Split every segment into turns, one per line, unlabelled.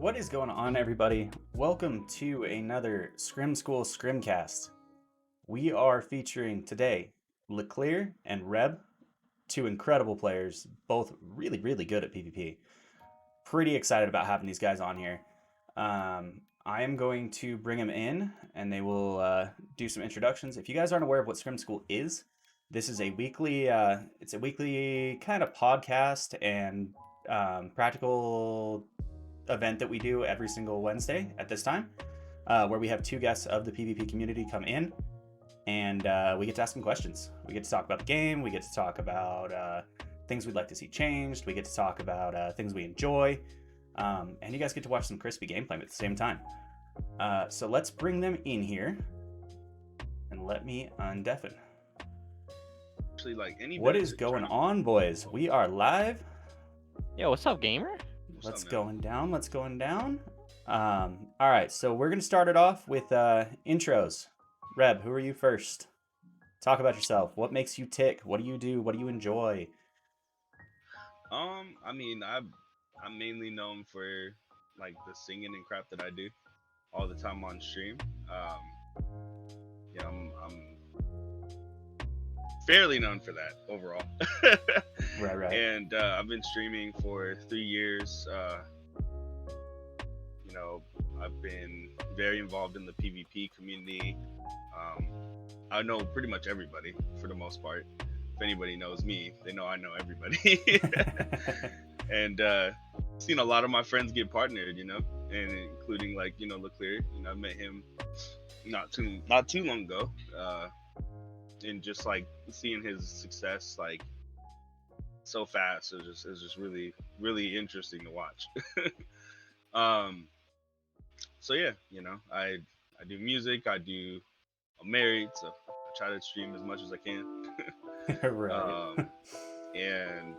What is going on, everybody? Welcome to another Scrim School ScrimCast. We are featuring today Leclear and Reb, two incredible players, both really good at PvP. Pretty excited about having these guys on here. I am going to bring them in, and they will do some introductions. If you guys aren't aware of what Scrim School is, this is a weekly. It's a weekly kind of podcast and practical event that we do every single Wednesday at this time, where we have two guests of the PvP community come in, and we get to ask them questions. We get to talk about the game. We get to talk about things we'd like to see changed. We get to talk about things we enjoy, and you guys get to watch some crispy gameplay at the same time. So let's bring them in here, and let me undeafen.
Actually, like
what is going on, boys? We are live.
Yo, what's up, gamer?
Let's going down. All right, so we're gonna start it off with intros. Reb, who are you first? Talk about yourself. What makes you tick? What do you do? What do you enjoy?
I mean, I'm mainly known for like the singing and crap that I do all the time on stream. Yeah, I'm fairly known for that overall.
Right.
And I've been streaming for 3 years. I've been very involved in the PvP community. I know pretty much everybody for the most part. If anybody knows me, they know I know everybody. And seen a lot of my friends get partnered, and including like Leclear. I met him not too long ago. And just like seeing his success like so fast is just really interesting to watch. So yeah, I do music. I'm married, so I try to stream as much as I can.
Right.
And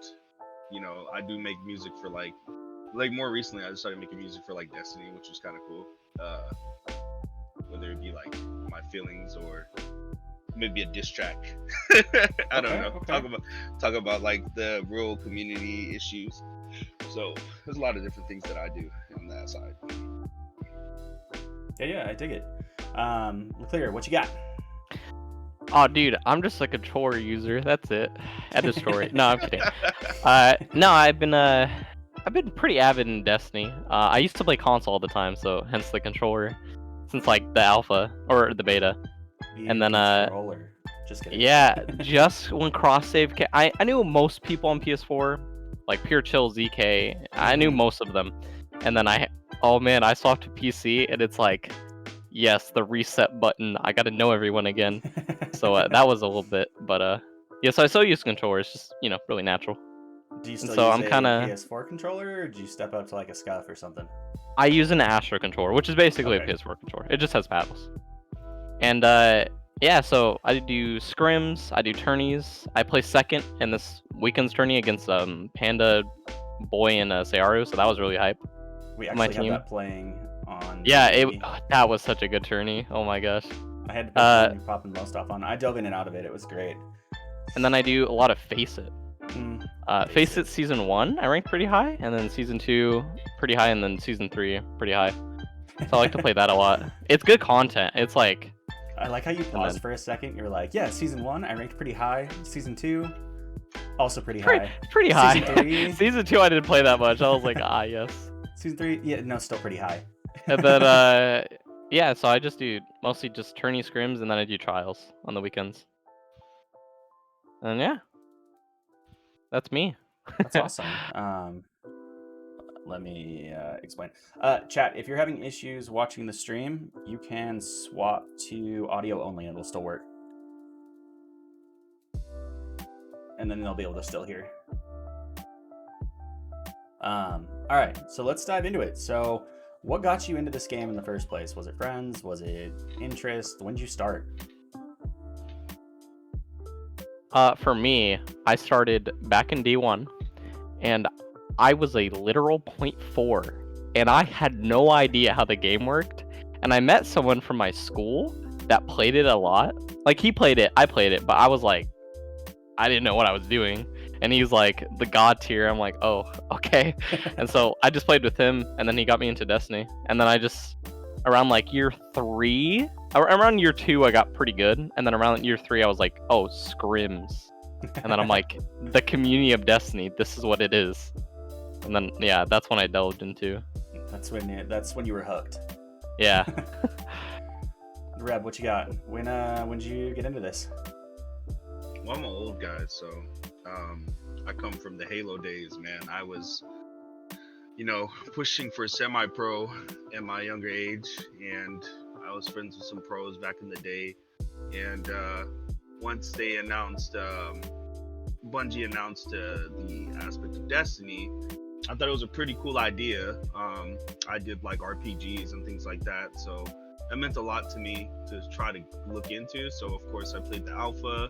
I do make music for like more recently I just started making music for like Destiny, which is kind of cool. Whether it be like my feelings or maybe a diss track. I don't know. Okay. Talk about like the rural community issues. So there's a lot of different things that I do on that side.
Yeah, I dig it. Leclear, what you got?
Oh, dude, I'm just a controller user. That's it. At the story. No, I'm kidding. No, I've been pretty avid in Destiny. I used to play console all the time, so hence the controller. Since like the alpha or the beta. And then
just kidding.
Yeah, just when cross save I knew most people on PS4, like Pure Chill, ZK. I knew most of them. And then I swapped to PC, and it's like, yes, the reset button. I got to know everyone again. So that was a little bit, but yeah. So I still use controllers, just really natural.
Do you still use a PS4 controller, or do you step up to like a SCUF or something?
I use an Astro controller, which is basically a PS4 controller. It just has paddles. And yeah, so I do scrims, I do tourneys. I play second in this weekend's tourney against Panda Boy and Sayaru, so that was really hype.
We actually have that playing on.
Yeah, that was such a good tourney. Oh my gosh.
I had to put popping most off on. I dove in and out of it. It was great. And
then I do a lot of Face It. Face It season 1, I ranked pretty high, and then season 2 pretty high, and then season 3 pretty high. So I like to play that a lot. It's good content. It's like.
I like how you paused for a second. You're like, yeah, season 1, I ranked pretty high. Season 2, also pretty high.
Pretty high.
Season 3.
Season 2, I didn't play that much. I was like, yes.
Season 3, yeah, no, still pretty high.
And then, yeah, so I just do mostly just tourney scrims, and then I do trials on the weekends. And yeah, that's me.
That's awesome. Let me explain. Chat, if you're having issues watching the stream, you can swap to audio only and it'll still work. And then they'll be able to still hear. All right, so let's dive into it. So what got you into this game in the first place? Was it friends? Was it interest? When did you start?
For me, I started back in D1, and I was a literal 0.4, and I had no idea how the game worked. And I met someone from my school that played it a lot. Like, he played it, I played it, but I was like, I didn't know what I was doing. and he's like the god tier. I'm like, oh, okay. And so I just played with him, and then he got me into Destiny. And then I just around like year 3, around year 2, I got pretty good, and then around year 3, I was like, oh, scrims. And then I'm like, the community of Destiny, this is what it is. And then yeah, that's when I delved into.
That's when you were hooked.
Yeah.
Reb, what you got? When did you get into this?
Well, I'm an old guy, so I come from the Halo days, man. I was, pushing for semi-pro at my younger age, and I was friends with some pros back in the day. And once they announced, Bungie announced the aspect of Destiny, I thought it was a pretty cool idea. I did like RPGs and things like that, so that meant a lot to me to try to look into. So of course I played the alpha,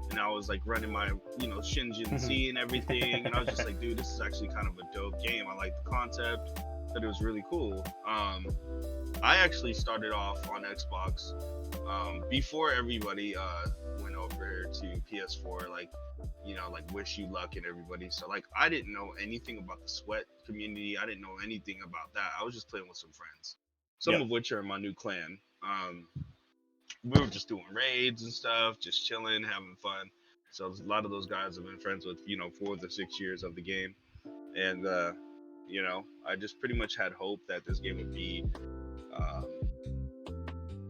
and I was like running my, Shinjin Z and everything, and I was just like, dude, this is actually kind of a dope game. I like the concept, that it was really cool. I actually started off on Xbox before everybody went over to PS4, like Wish You Luck and everybody. So like I didn't know anything about the sweat community. I didn't know anything about that. I was just playing with some friends, some of which are in my new clan. We were just doing raids and stuff, just chilling, having fun. So a lot of those guys I've been friends with, for the 6 years of the game. And I just pretty much had hope that this game would be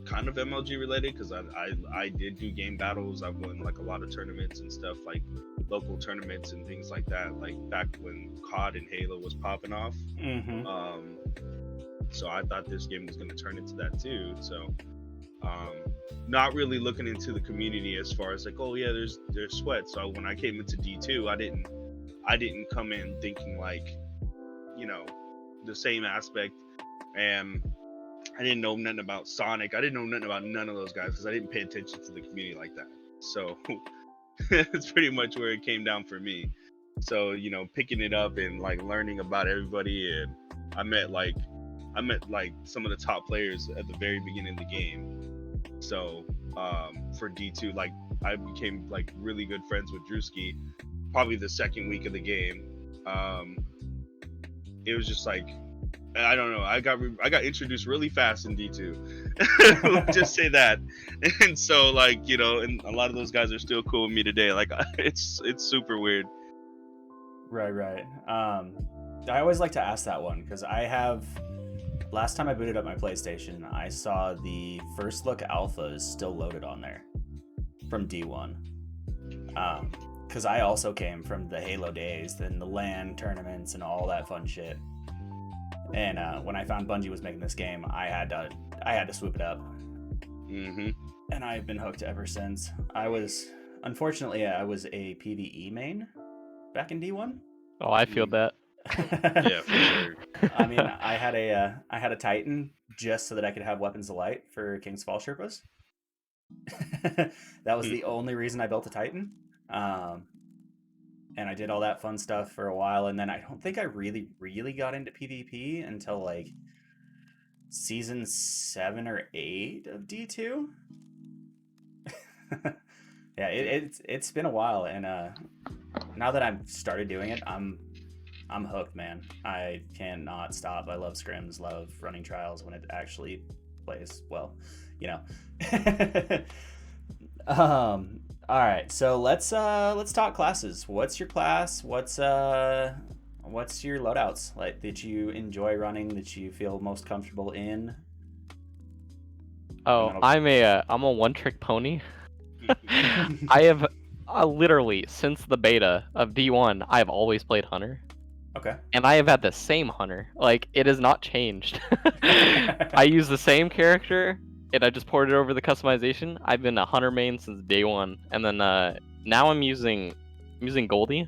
kind of MLG related, because I did do game battles. I've won like a lot of tournaments and stuff, like local tournaments and things like that, like back when COD and Halo was popping off. So I thought this game was going to turn into that too. So not really looking into the community as far as like, oh yeah, there's sweat. So when I came into D2, I didn't come in thinking like, the same aspect, and I didn't know nothing about Sonic. I didn't know nothing about none of those guys because I didn't pay attention to the community like that. So it's pretty much where it came down for me. So, picking it up and like learning about everybody, and I met like some of the top players at the very beginning of the game. So for D2, like I became like really good friends with Drewski probably the second week of the game. It was just like, I don't know, I got introduced really fast in D2. Just say that. And so like, and a lot of those guys are still cool with me today. Like it's super weird.
Right. I always like to ask that one because last time I booted up my PlayStation, I saw the first look alphas still loaded on there from D1. Because I also came from the Halo days, then the LAN tournaments and all that fun shit. And when I found Bungie was making this game, I had to swoop it up. And I've been hooked ever since. Unfortunately, I was a PvE main back in D1.
Oh, I feel that.
Yeah, for sure.
I mean, I had a Titan just so that I could have weapons of light for King's Fall Sherpas. That was the only reason I built a Titan. And I did all that fun stuff for a while, and then I don't think I really got into PvP until like season 7 or 8 of D2. Yeah, it's been a while, and now that I've started doing it, I'm hooked, man. I cannot stop. I love scrims, love running trials when it actually plays well, All right, so let's talk classes. What's your class? What's your loadouts like that you enjoy running, that you feel most comfortable in?
Oh, I'm a one-trick pony. I have literally since the beta of D1, I have always played Hunter.
Okay.
And I have had the same Hunter. Like it has not changed. I use the same character. And I just ported over the customization. I've been a Hunter main since day one, and then now I'm using Goldie,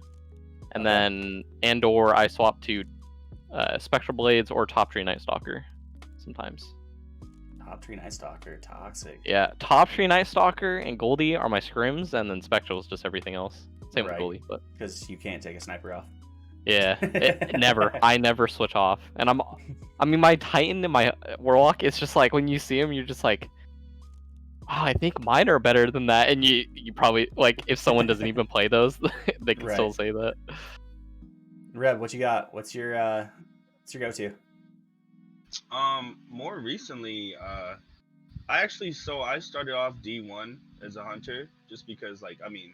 and then or I swap to Spectral Blades or Top Tree Night Stalker sometimes.
Top Tree Night Stalker, toxic.
Yeah, Top Tree Night Stalker and Goldie are my scrims, and then Spectral is just everything else. Same with Goldie, but
because you can't take a sniper off.
Yeah, never. I never switch off, and my Titan and my Warlock. It's just like when you see him, you're just like, I think mine are better than that, and you probably like if someone doesn't even play those, they can still
Right.
say that.
Reb, what you got? What's your go-to?
More recently, I started off D1 as a hunter just because, like, I mean,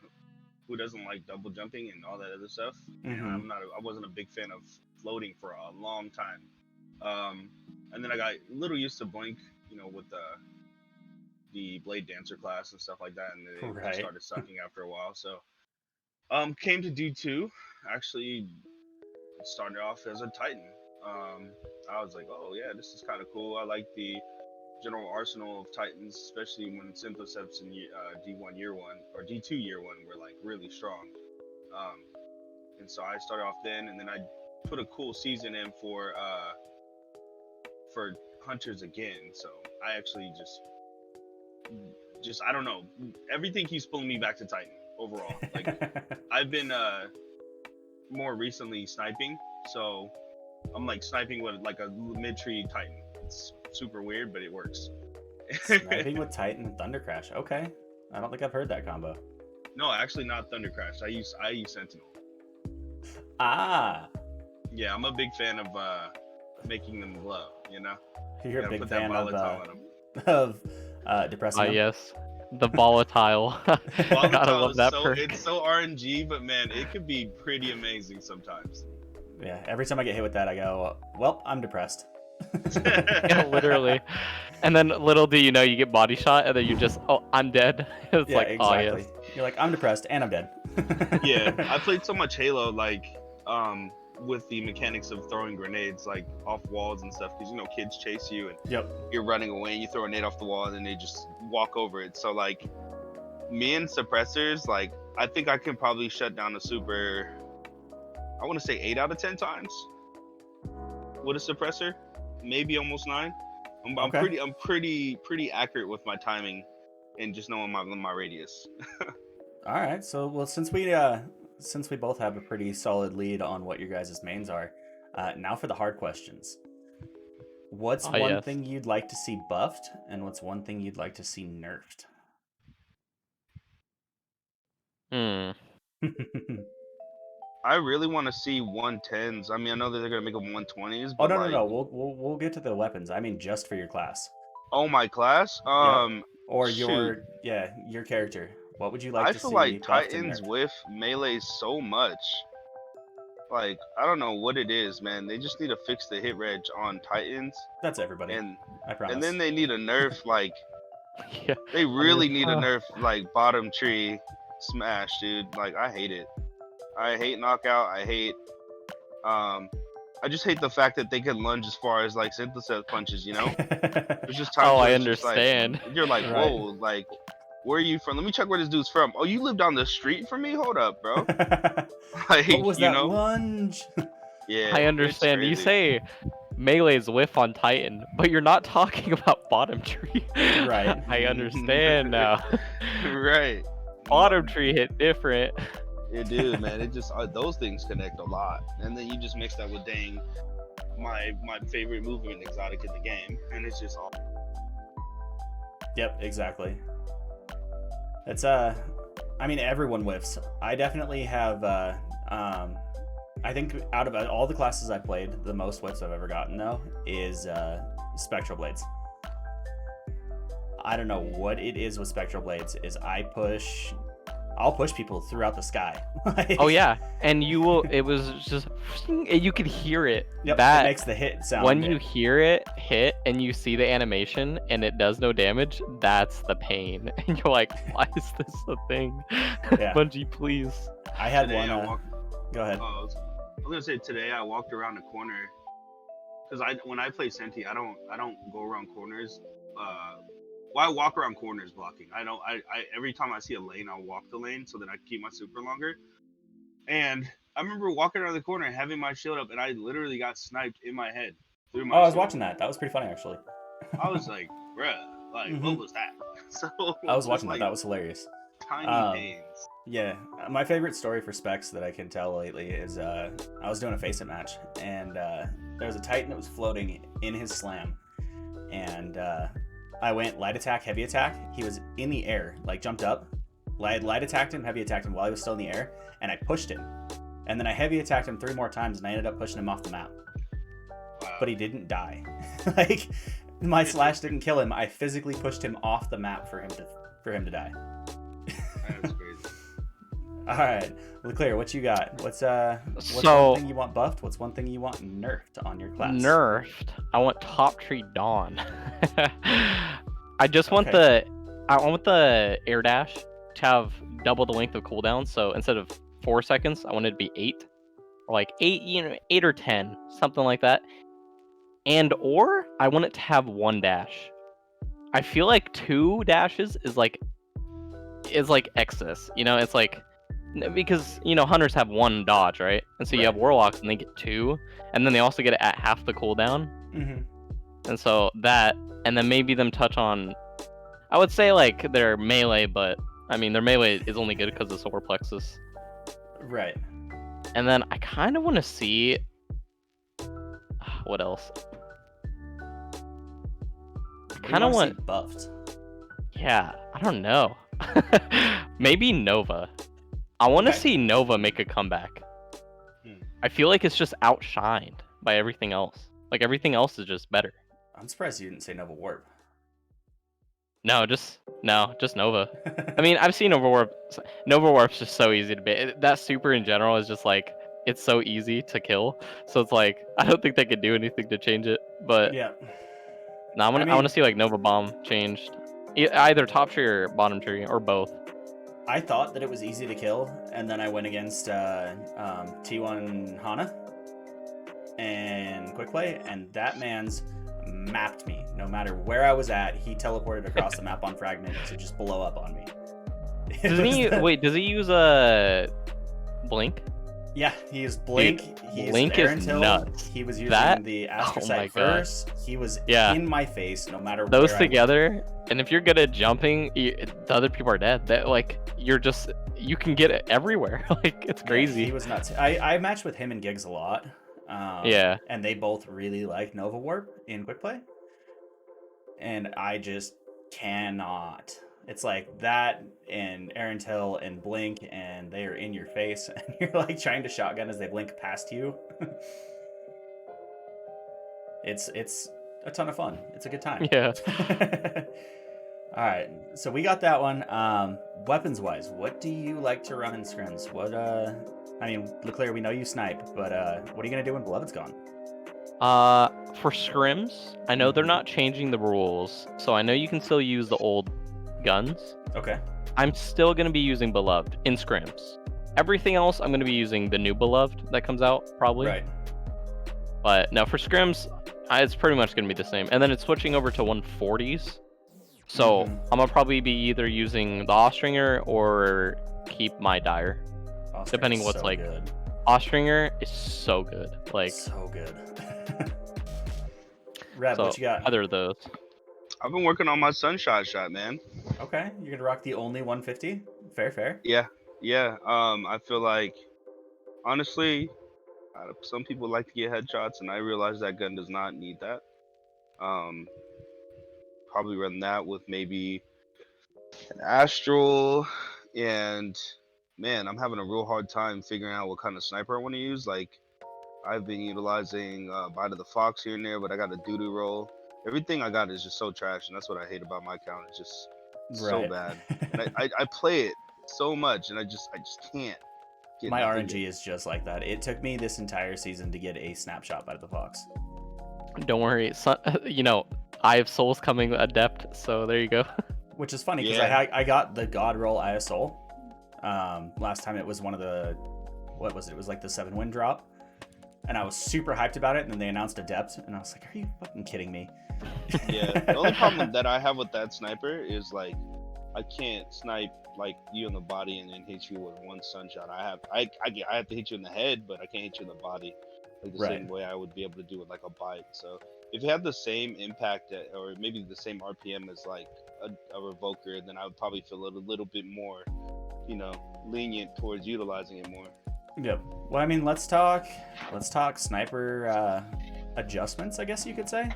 who doesn't like double jumping and all that other stuff? And
Mm-hmm.
I wasn't a big fan of floating for a long time. And then I got a little used to Blink, with the Blade Dancer class and stuff like that, and it just
Right.
started sucking after a while. So, came to D2. Actually, started off as a Titan. I was like, oh yeah, this is kind of cool. I like the general arsenal of Titans, especially when Synthoceps in D1 year one or D2 year one were like really strong. And so I started off then, and then I put a cool season in for hunters again. So I actually just I don't know, everything keeps pulling me back to Titan overall. Like I've been more recently sniping, so I'm like sniping with like a mid-tree Titan. It's super weird, but it works.
Sniping with Titan and Thunder Crash. Okay, I don't think I've heard that combo.
No, actually not Thunder Crash. I use Sentinel.
Ah,
Yeah, I'm a big fan of making them glow.
you're a
Gotta
big
put that
fan
volatile on them.
of depressing them?
Yes, the volatile. Gotta
Volatile
love
is
that
so
perk.
it's so RNG, but man, it could be pretty amazing sometimes.
Yeah, every time I get hit with that, I go, well, I'm depressed.
Yeah, literally. And then little do you know, you get body shot, and then you just, oh, I'm dead. It's
Yeah,
like,
exactly.
oh yes.
You're like, I'm depressed and I'm dead.
Yeah, I played so much Halo, like with the mechanics of throwing grenades like off walls and stuff, because kids chase you and
Yep.
you're running away and you throw a nade off the wall and then they just walk over it. So like me and suppressors, like I think I can probably shut down a super, I want to say 8 out of 10 times with a suppressor, maybe almost 9. I'm pretty accurate with my timing and just knowing my radius.
All right. So, well, since we both have a pretty solid lead on what your guys' mains are, now for the hard questions. What's
Oh,
one
yes.
thing you'd like to see buffed, and what's one thing you'd like to see nerfed?
I really want to see 110s. I mean, I know that they're gonna make them 120s,
Oh
but
no. We'll get to the weapons. I mean, just for your class.
Oh, my class.
Yep. Or
Shoot.
your character. What would you like
I
to
feel
see
like
buffed and
Titans
nerfed?
whiff melee so much. Like I don't know what it is, man. They just need to fix the hit reg on Titans,
That's everybody.
and
I promise.
and then they need a nerf. Like
Yeah.
they really need a nerf. Like bottom tree smash, dude. Like I hate it. I hate knockout. I hate. I just hate the fact that they can lunge as far as like Synthesis punches. There's just times
Oh,
where
I
it's just like
understand.
you're like,
Right.
whoa, like where are you from? Let me check where this dude's from. Oh, you live down the street from me? Hold up, bro. Like,
What was that lunge?
Yeah,
I
it's
understand. You
crazy.
say melee's whiff on Titan, but you're not talking about bottom tree.
Right.
I understand now.
Right.
Bottom tree hit different.
It do, man. It just those things connect a lot, and then you just mix that with dang my favorite movement exotic in the game, and it's just all.
Yep, exactly. It's I mean, everyone whiffs. I definitely have I think out of all the classes I played, the most whiffs I've ever gotten though is Spectral Blades. I don't know what it is with Spectral Blades. Is I'll push people throughout the sky.
Oh yeah, and you will. It was just you could hear it.
Yep,
that
it makes the hit sound.
when you hear it hit and you see the animation and it does no damage, that's the pain. And you're like, why is this a thing?
Yeah.
Bungie, please.
I had
Today
one. Go ahead.
I was gonna say today I walked around a corner because when I play Senti, I don't go around corners. Well, I walk around corners blocking. I every time I see a lane, I'll walk the lane so that I can keep my super longer. And I remember walking around the corner and having my shield up, and I literally got sniped in my head through my.
Oh, I was
shield.
watching that. That was pretty funny, actually.
I was like, bruh, like what was that? So
I was watching
like,
that. That was hilarious.
Tiny pains.
Yeah, my favorite story for specs that I can tell lately is I was doing a face-it match, and there was a Titan that was floating in his slam, and I went light attack, heavy attack. He was in the air, like jumped up. Light attacked him, heavy attacked him while he was still in the air, and I pushed him. And then I heavy attacked him 3 more times, and I ended up pushing him off the map.
Wow.
But he didn't die. Like, my slash didn't kill him. I physically pushed him off the map for him to die.
That's crazy.
All right, Leclear, what you got? What's
So-
one thing you want buffed? What's one thing you want nerfed on your class?
Nerfed. I want Top Tree Dawn. I just want
Okay.
I want the air dash to have double the length of cooldown. So instead of 4 seconds, I want it to be 8, or like 8 or 10, something like that. Or I want it to have 1 dash. I feel like 2 dashes is like excess. It's like, because hunters have 1 dodge, right? And so you have warlocks and they get 2, and then they also get it at half the cooldown.
Mm-hmm.
And so that, and then maybe them touch on, I would say like their melee, but I mean their melee is only good because of solar plexus.
Right.
And then I kind of want to see what else. I kind of want,
buffed.
yeah, I don't know. Maybe Nova. I want to see Nova make a comeback. I feel like it's just outshined by everything else. Like everything else is just better.
I'm surprised you didn't say Nova Warp.
Just Nova. I mean, I've seen Nova Warp. Nova Warp's just so easy to beat. That super in general is just like, it's so easy to kill. So it's like, I don't think they could do anything to change it. But
Yeah.
no, I want to see like Nova Bomb changed, either top tree or bottom tree or both.
I thought that it was easy to kill, and then I went against T1 Hana and Quick Play, and that man's mapped me. No matter where I was at, he teleported across the map on Fragment to just blow up on me.
Does he use a blink?
Yeah, he used Blink. He used
Blink
Aaron
is
Till.
nuts.
He was using
That-
the
oh my
Astrocyte
God.
first. He was
Yeah.
in my face no matter
Those
where
together, and if you're good at jumping, the other people are dead. That like you can get it everywhere. Like it's crazy.
Yeah, he was nuts. I matched with him and Gigs a lot.
Yeah.
And they both really like Nova Warp in Quick Play. And I just cannot. It's like that and Aaron Till and Blink, and they are in your face, and you're like trying to shotgun as they blink past you. It's a ton of fun. It's a good time.
Yeah.
All right, so we got that one. Weapons wise, what do you like to run in scrims? What I mean, Leclear, we know you snipe, but what are you gonna do when Beloved's gone?
For scrims, I know they're not changing the rules, so I know you can still use the old guns.
Okay.
I'm still gonna be using Beloved in scrims. Everything else, I'm gonna be using the new Beloved that comes out probably.
Right.
But no, for scrims, it's pretty much gonna be the same. And then it's switching over to 140s. So I'm gonna probably be either using the Ostringer or keep my Dire.
Ostringer's
Depending what's
so
like.
good.
Ostringer is so good. Like,
So good. Reb,
so
what you got?
either of those.
I've been working on my sunshot shot, man.
Okay, you're gonna rock the only 150. Fair.
Yeah. I feel like, honestly, some people like to get headshots, and I realize that gun does not need that. Probably run that with maybe an Astral, and man, I'm having a real hard time figuring out what kind of sniper I want to use. Like, I've been utilizing Bite of the Fox here and there, but I got a doo-doo roll. Everything I got is just so trash, and that's what I hate about my account. It's just so
Right.
bad. And I play it so much, and I just can't get
My
nothing
RNG is just like that. It took me this entire season to get a snapshot by the Fox.
Don't worry, I have Souls coming adept, so there you go.
Which is funny because
Yeah.
I got the God Roll ISO. Last time it was one of the, what was it? It was like the 7-win drop. And I was super hyped about it, and then they announced Adept, and I was like, are you fucking kidding me?
Yeah, the only problem that I have with that sniper is like I can't snipe like you in the body and then hit you with one sunshot. I have to hit you in the head, but I can't hit you in the body like the
Right.
same way I would be able to do it like a bite. So if you have the same impact or maybe the same RPM as like a revoker, then I would probably feel a little bit more, lenient towards utilizing it more.
Yep. Well, I mean, let's talk sniper adjustments, I guess you could say.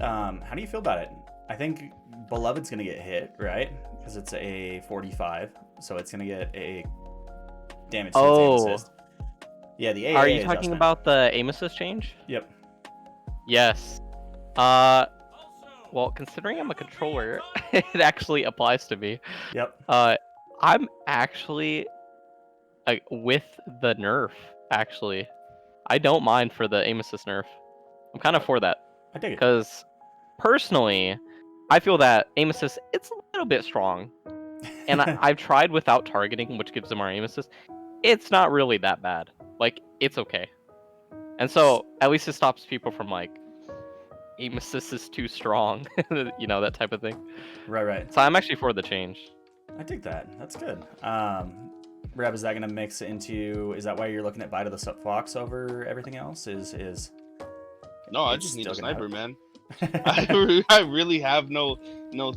How do you feel about it? I think Beloved's gonna get hit, right? Because it's a 45, so it's gonna get a damage to its aim assist. Yeah, the AAA
Are you
adjustment.
talking about the aim assist change?
Yep.
Yes. Well, considering I'm a controller, it actually applies to me.
Yep.
I'm actually with the nerf. Actually, I don't mind for the aim assist nerf. I'm kind of for that
I dig it.
because personally, I feel that aim assist it's a little bit strong, and I've tried without targeting, which gives them our aim assist. It's not really that bad. Like it's okay, and so at least it stops people from like aim assist is too strong, you know, that type of thing.
Right.
So I'm actually for the change.
I dig that. That's good. Reb, is that gonna mix into? Is that why you're looking at Bite of the Fox over everything else? Is
No, I
it's
just need
still
a
gonna
sniper,
happen?
man. I really have no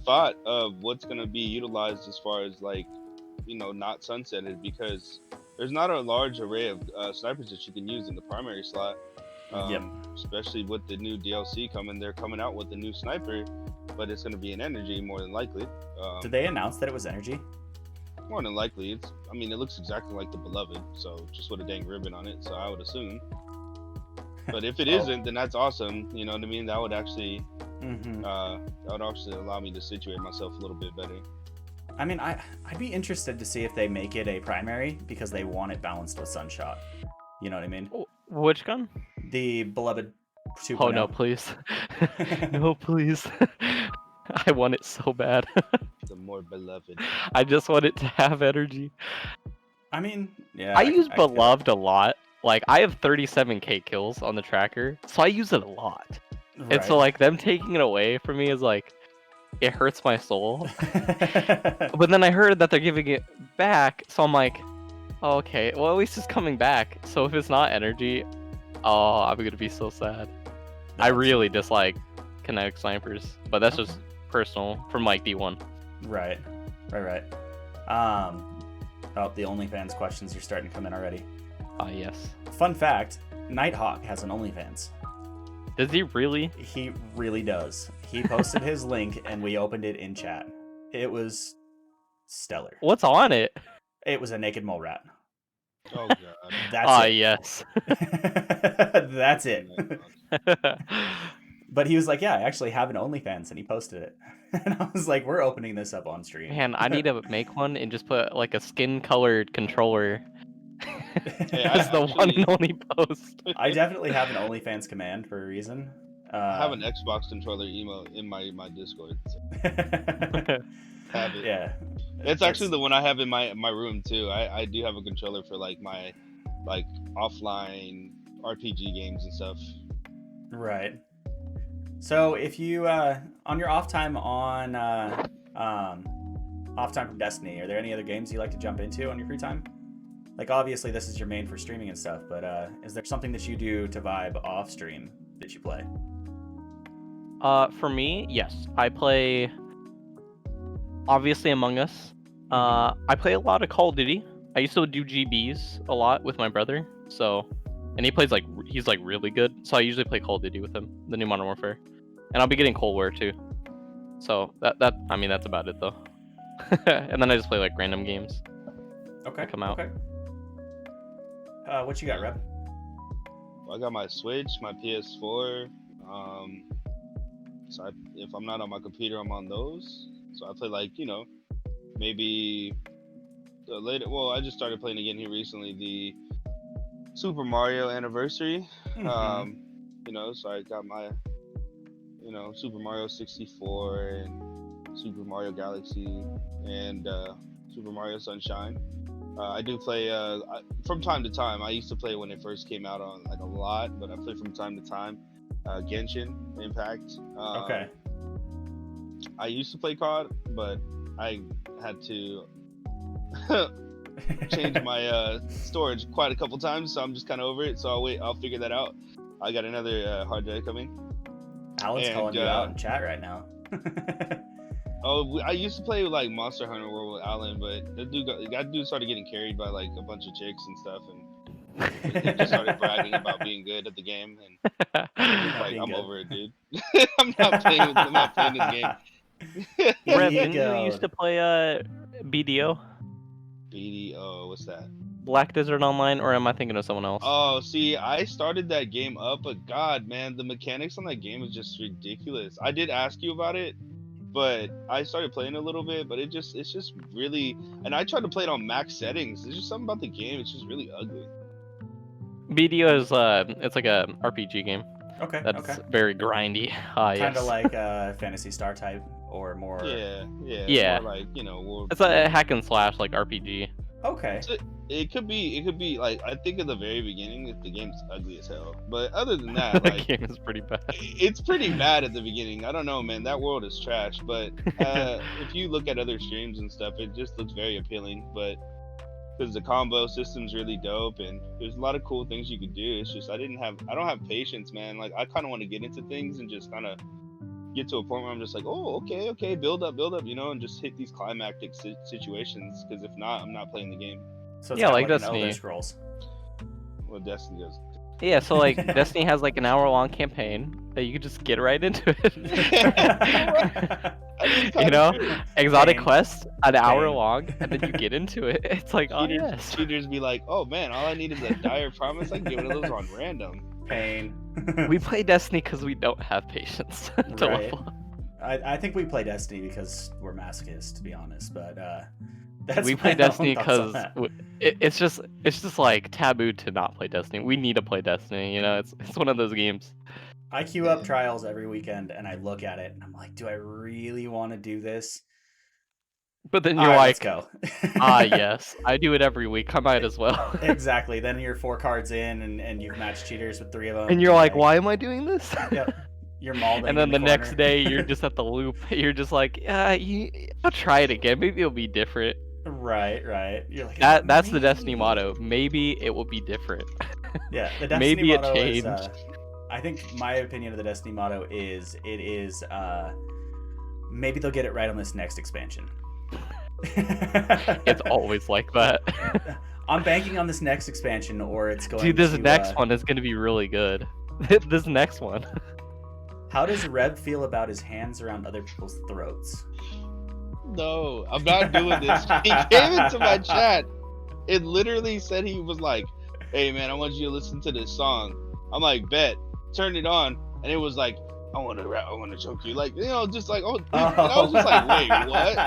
thought of what's gonna be utilized as far as like, you know, not sunsetted, because there's not a large array of snipers that you can use in the primary slot.
Yep.
Especially with the new DLC coming, they're coming out with a new sniper, but it's gonna be an energy more than likely.
Did they announce that it was energy?
More than likely, it looks exactly like the Beloved, so just with a dang ribbon on it. So I would assume. But if it isn't, then that's awesome. You know what I mean? That would actually, that would actually allow me to situate myself a little bit better.
I mean, I'd be interested to see if they make it a primary because they want it balanced with Sunshot. You know what I mean?
Which gun?
The Beloved 2.0.
Oh no, please. No, please. I want it so bad.
The more Beloved.
I just want it to have energy.
I mean, yeah.
I use
feel
Beloved a lot. Like, I have 37k kills on the tracker, so I use it a lot.
it.
And so, like, them taking it away from me is like, it hurts my soul. But then I heard that they're giving it back, so I'm like, oh, okay, well, at least it's coming back. So if it's not energy, oh, I'm gonna be so sad. I really dislike kinetic snipers, but that's just personal from like D1.
Right. Oh, the OnlyFans questions are starting to come in already.
Yes.
Fun fact, Nighthawk has an OnlyFans.
Does he really?
He really does. He posted his link and we opened it in chat. It was stellar.
What's on it?
It was a naked mole rat.
Oh god.
That's it.
Yes.
That's it. But he was like, yeah, I actually have an OnlyFans, and he posted it. And I was like, we're opening this up on stream.
Man, I need to make one and just put like a skin-colored controller. As the one and only post.
I definitely have an OnlyFans command for a reason.
I have an Xbox controller emote in my Discord. So. Have it.
Yeah.
It's actually the one I have in my room too. I do have a controller for like my offline RPG games and stuff.
Right. So if you on your off time from Destiny, are there any other games you like to jump into on your free time? Like obviously this is your main for streaming and stuff, but is there something that you do to vibe off stream that you play?
For me, yes. I play obviously Among Us. I play a lot of Call of Duty. I used to do GBs a lot with my brother, so and he's really good. So I usually play Call of Duty with him, the new Modern Warfare. And I'll be getting Cold War too. So that's about it though. And then I just play like random games.
Okay.
Come out.
Okay. What you got, Reb?
I got my Switch, my PS4. So if I'm not on my computer, I'm on those. So I play maybe the later. Well, I just started playing again here recently. The Super Mario Anniversary.
Mm-hmm.
So I got my Super Mario 64 and Super Mario Galaxy and Super Mario Sunshine. I do play from time to time. I used to play when it first came out on a lot, but I play from time to time. Genshin Impact.
Okay.
I used to play COD, but I had to change my storage quite a couple times, so I'm just kind of over it. So I'll figure that out. I got another hard drive coming.
Alan's calling you out in chat right now.
I used to play with Monster Hunter World with Alan, but that dude started getting carried by a bunch of chicks and stuff, and He just started bragging about being good at the game, and
Maybe
he's
not
like,
being
"I'm
good.
over it, dude. I'm not playing this game."
Rev, didn't you used to
Egoed.
play BDO?
BDO, what's that?
Black Desert Online, or am I thinking of someone else?
Oh, see, I started that game up, but God, man, the mechanics on that game is just ridiculous. I did ask you about it, but I started playing a little bit, but it's just really, and I tried to play it on max settings. There's just something about the game, it's just really ugly.
BDO is it's like a RPG game.
Okay,
That's
okay.
very grindy. Ah,
Kind
yes.
of like Fantasy Star type, or more.
Yeah.
More like,
It's a hack and slash like RPG.
Okay.
it could be like, I think at the very beginning if the game's ugly as hell, but other than that,
The
like,
game is pretty bad.
it's pretty bad at the beginning. I don't know, man, that world is trash, but if you look at other streams and stuff, it just looks very appealing, but because the combo system's really dope and there's a lot of cool things you could do. It's just I don't have patience, man. Like, I kind of want to get into things and just kind of get to a point where I'm just like, oh, okay, build up, and just hit these climactic situations, because if not, I'm not playing the game.
So it's
Yeah,
kind of
like
like an Elder
Destiny.
Scrolls.
Well, Destiny does.
Yeah, so like Destiny has like an hour-long campaign that you could just get right into it. You know, exotic
Pain.
quest, an hour
Pain.
long, and then you get into it. It's like, oh yes.
Cheaters be like, oh man, all I need is a dire promise. I can get one of those on random.
Pain.
We play Destiny because we don't have patience to
Right.
level up.
I think we play Destiny because we're masochists, to be honest. But that's
We
my
play
own
Destiny
thoughts on
because
that.
it's just like taboo to not play Destiny. We need to play Destiny. You know, it's one of those games.
I queue up trials every weekend and I look at it and I'm like, do I really want to do this?
But then you're
All right,
like,
let's go.
ah, yes, I do it every week. I might as well.
Exactly. Then you're 4 cards in and you've matched cheaters with 3 of them.
And you're like, why am I doing this?
Yep. You're mauling.
And then
in
the
corner.
next day, you're just at the loop. You're just like, I'll try it again. Maybe it'll be different.
Right. You're like,
That's the Destiny
maybe.
motto. Maybe it will be different.
Yeah, the Destiny
Maybe it
motto
changed.
is. I think my opinion of the Destiny motto is maybe they'll get it right on this next expansion.
It's always like that.
I'm banking on this next expansion, or it's going.
Dude, this
to,
next one is gonna be really good. This next one.
How does Reb feel about his hands around other people's throats?
No, I'm not doing this. He came into my chat. It literally said, he was like, hey man, I want you to listen to this song. I'm like, bet. Turn it on, and it was like, I want to choke you, like, just like, oh. And I was just like, wait, what?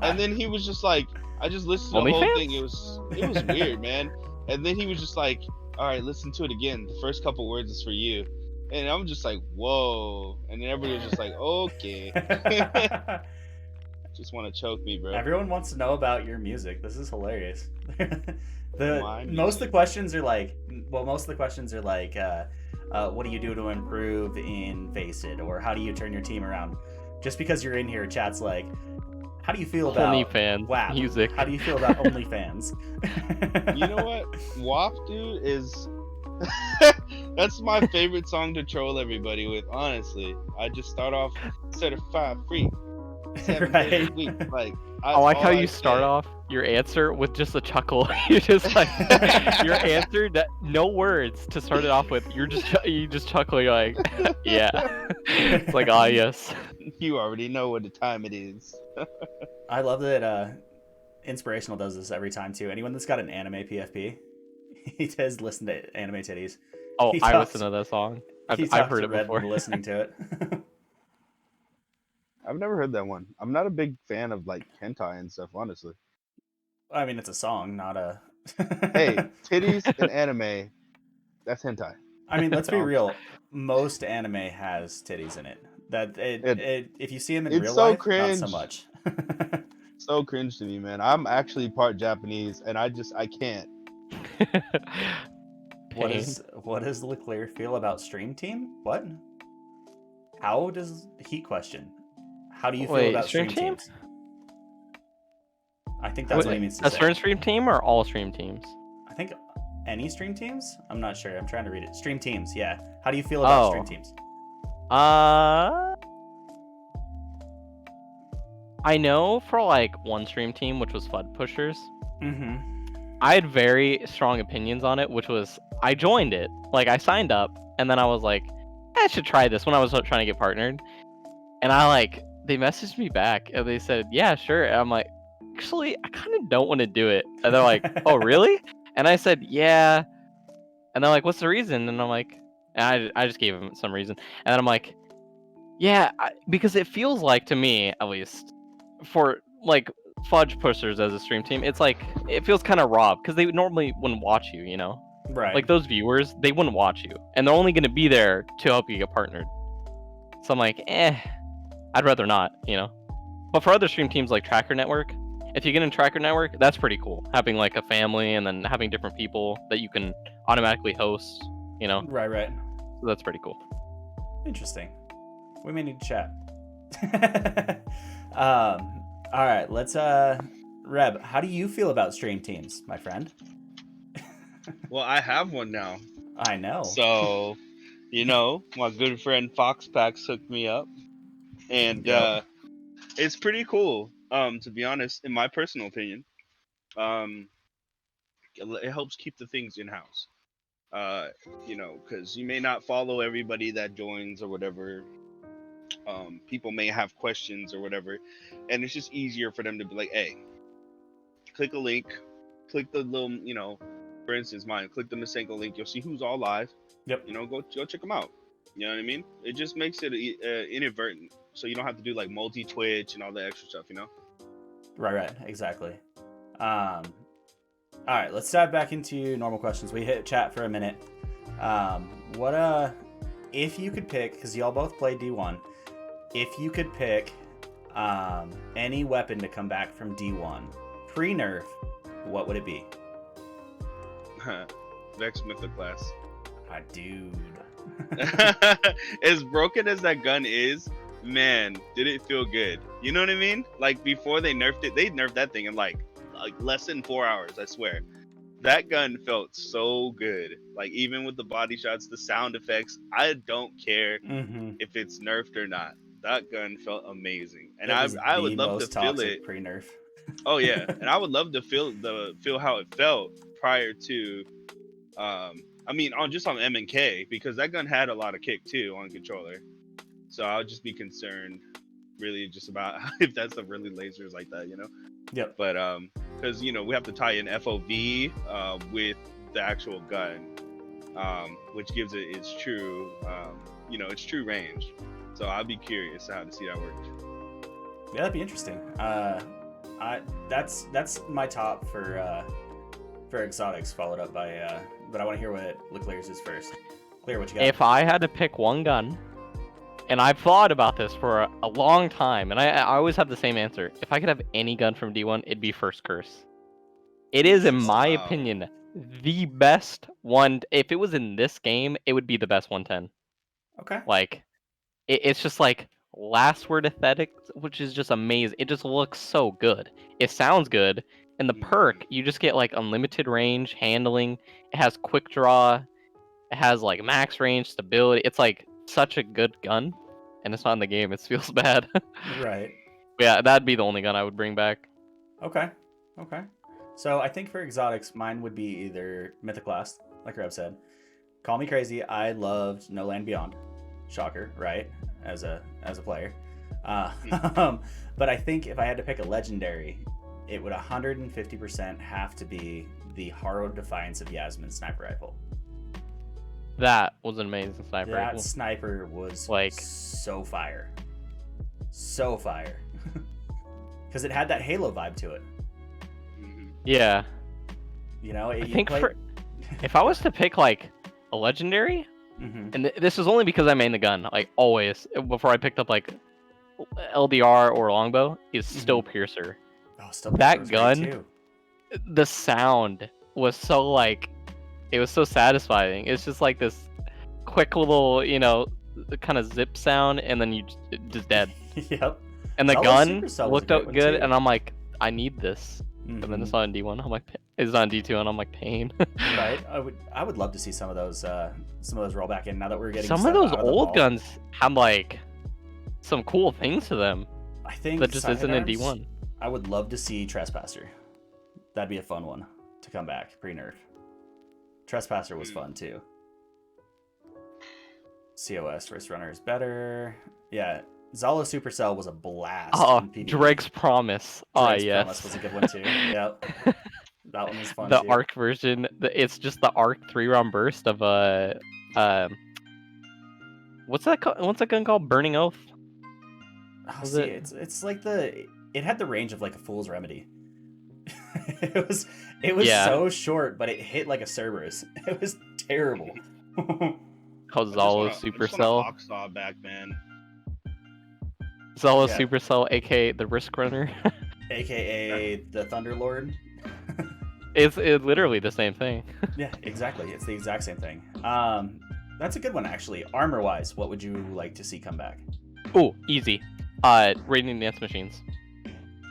And then he was just like, I just listened to the whole thing. It was weird, man. And then he was just like, all right, listen to it again. The first couple words is for you. And I'm just like, whoa. And then everybody was just like, okay. Just want to choke me, bro.
Everyone wants to know about your music. This is hilarious.
My
Most of the
music.
questions are like, what do you do to improve in Faceit, or how do you turn your team around? Just because you're in here, chat's like, how do you feel about
OnlyFans
WAP?
music?
How do you feel about OnlyFans?
You know what? WAP, dude, is that's my favorite song to troll everybody with, honestly. I just start off certified free. 7 days a week. Like,
I like how you
say.
start off your answer with just a chuckle. You're just like your answer, that no words to start it off with. You just chuckle. You're like, yeah. It's like, ah, yes.
You already know what the time it is.
I love that Inspirational does this every time too. Anyone that's got an anime PFP, he does listen to anime titties.
Oh,
He
I
talks-
listen to that song. I've
talks
heard
to
it
Red
before.
listening to it.
I've never heard that one. I'm not a big fan of like hentai and stuff, honestly.
I mean, it's a song, not a.
Hey, titties and anime, that's hentai.
I mean, let's be real. Most anime has titties in it. If you see them in
it's
real
so
life,
cringe.
not so much.
So cringe to me, man. I'm actually part Japanese, and I can't.
What does Leclear feel about Stream Team? What? How does Heat question? How do you feel
Wait,
about
Stream
Stream
Team?
Teams? I think that's what he means to
A
say.
certain stream team or all stream teams?
I think any Stream Teams? I'm not sure. I'm trying to read it. Stream Teams, yeah. How do you feel about Stream Teams?
I know for like one stream team, which was FUD Pushers.
Mm-hmm.
I had very strong opinions on it, which was I joined it. Like I signed up, and then I was like, I should try this when I was trying to get partnered. And they messaged me back and they said, yeah, sure. And I'm like, actually, I kind of don't want to do it. And they're like, oh, really? And I said, yeah. And they're like, what's the reason? And I'm like, and I just gave them some reason. And then I'm like, yeah, because it feels like to me, at least, for like fudge pushers as a stream team, it's like it feels kind of robbed because they normally wouldn't watch you, you know?
Right.
Like those viewers, they wouldn't watch you, and they're only going to be there to help you get partnered. So I'm like, I'd rather not, you know? But for other stream teams like Tracker Network, if you get in Tracker Network, that's pretty cool. Having like a family and then having different people that you can automatically host, you know?
Right.
So that's pretty cool.
Interesting. We may need to chat. All right, let's Reb, how do you feel about stream teams, my friend?
Well, I have one now.
I know.
So, you know, my good friend Foxpax hooked me up, and
Yep.
it's pretty cool. To be honest, in my personal opinion, it helps keep the things in house. You know, because you may not follow everybody that joins or whatever. People may have questions or whatever, and it's just easier for them to be like, hey, click a link, click the little, you know, for instance, mine, click the Masenko link, you'll see who's all live.
Yep.
You know, go check them out. You know what I mean? It just makes it inadvertent, so you don't have to do like multi Twitch and all the extra stuff. You know?
Right. Exactly. All right, let's dive back into normal questions. We hit chat for a minute. If you could pick, because y'all both play D1, if you could pick any weapon to come back from D1 pre-nerf, what would it be?
Vex Mythoclast.
Dude.
As broken as that gun is, man, did it feel good? You know what I mean? Like before they nerfed that thing in like less than 4 hours, I swear. That gun felt so good. Like even with the body shots, the sound effects, I don't care if it's nerfed or not. That gun felt amazing, and I would love to feel it
pre-nerf.
Oh yeah, and I would love to feel how it felt prior to, I mean, on M&K, because that gun had a lot of kick too on controller. So I would just be concerned, really, just about if that stuff really lasers like that, you know.
Yep.
But because you know we have to tie in FOV with the actual gun, which gives it its true, you know, its true range. So I'd be curious how to see that work.
Yeah, that'd be interesting. That's my top for exotics, followed up by but I want to hear what Leclear's is first. Clear, what you got?
If I had to pick one gun, and I've thought about this for a long time, and I always have the same answer. If I could have any gun from D1, it'd be First Curse. It is, in my opinion, the best one. If it was in this game, it would be the best 110.
Okay.
Like, it's just like Last Word Aesthetics, which is just amazing. It just looks so good. It sounds good. And the perk, you just get like unlimited range, handling. It has quick draw. It has like max range, stability. It's like such a good gun. And it's not in the game. It feels bad.
Right.
Yeah, that'd be the only gun I would bring back.
Okay. So I think for exotics, mine would be either Mythoclast, like Reb said. Call me crazy. I loved No Land Beyond. Shocker, right? As a player. But I think if I had to pick a legendary, it would 150% have to be the Harrowed Defiance of Yasmin sniper rifle.
That was an amazing sniper rifle.
That sniper was
like
so fire. So fire. Because it had that Halo vibe to it.
Yeah.
You know,
I think if I was to pick like a legendary, and this is only because I main the gun, like always, before I picked up like LDR or longbow, is still Piercer.
Oh, still
that gun, the sound was so like, it was so satisfying. It's just like this quick little, you know, kind of zip sound, and then you just dead.
Yep.
And the gun looked up good, and I'm like, I need this. And then it's on D1. I'm like, it's on D2, and I'm like, pain.
Right. I would love to see some of those roll back in now that we're getting
some of those old guns have like some cool things to them.
I think
that just isn't in D1.
I would love to see Trespasser. That'd be a fun one to come back pre-nerf. Trespasser was fun too. COS first runner is better. Yeah, Zalo Supercell was a blast.
Oh,
in PvP.
Dreg's Promise. Oh,
Drake's
yes.
Promise was a good one too. Yep. That one was fun
The
too.
arc version. It's just the arc 3-round burst of what's that gun called? Burning Oath.
Oh,
Was
see,
it-
it's like it had the range of like a Fool's Remedy. it was
Yeah.
so short, but it hit like a Cerberus. It was terrible.
Called
I
Zalo
just wanna
Supercell.
Oxsaw back, man.
Zalo
Yeah.
Supercell, aka the Risk Runner.
AKA the Thunderlord.
It's literally the same thing.
Yeah, exactly. It's the exact same thing. That's a good one actually. Armor wise, what would you like to see come back?
Oh, easy. Radiant Dance Machines.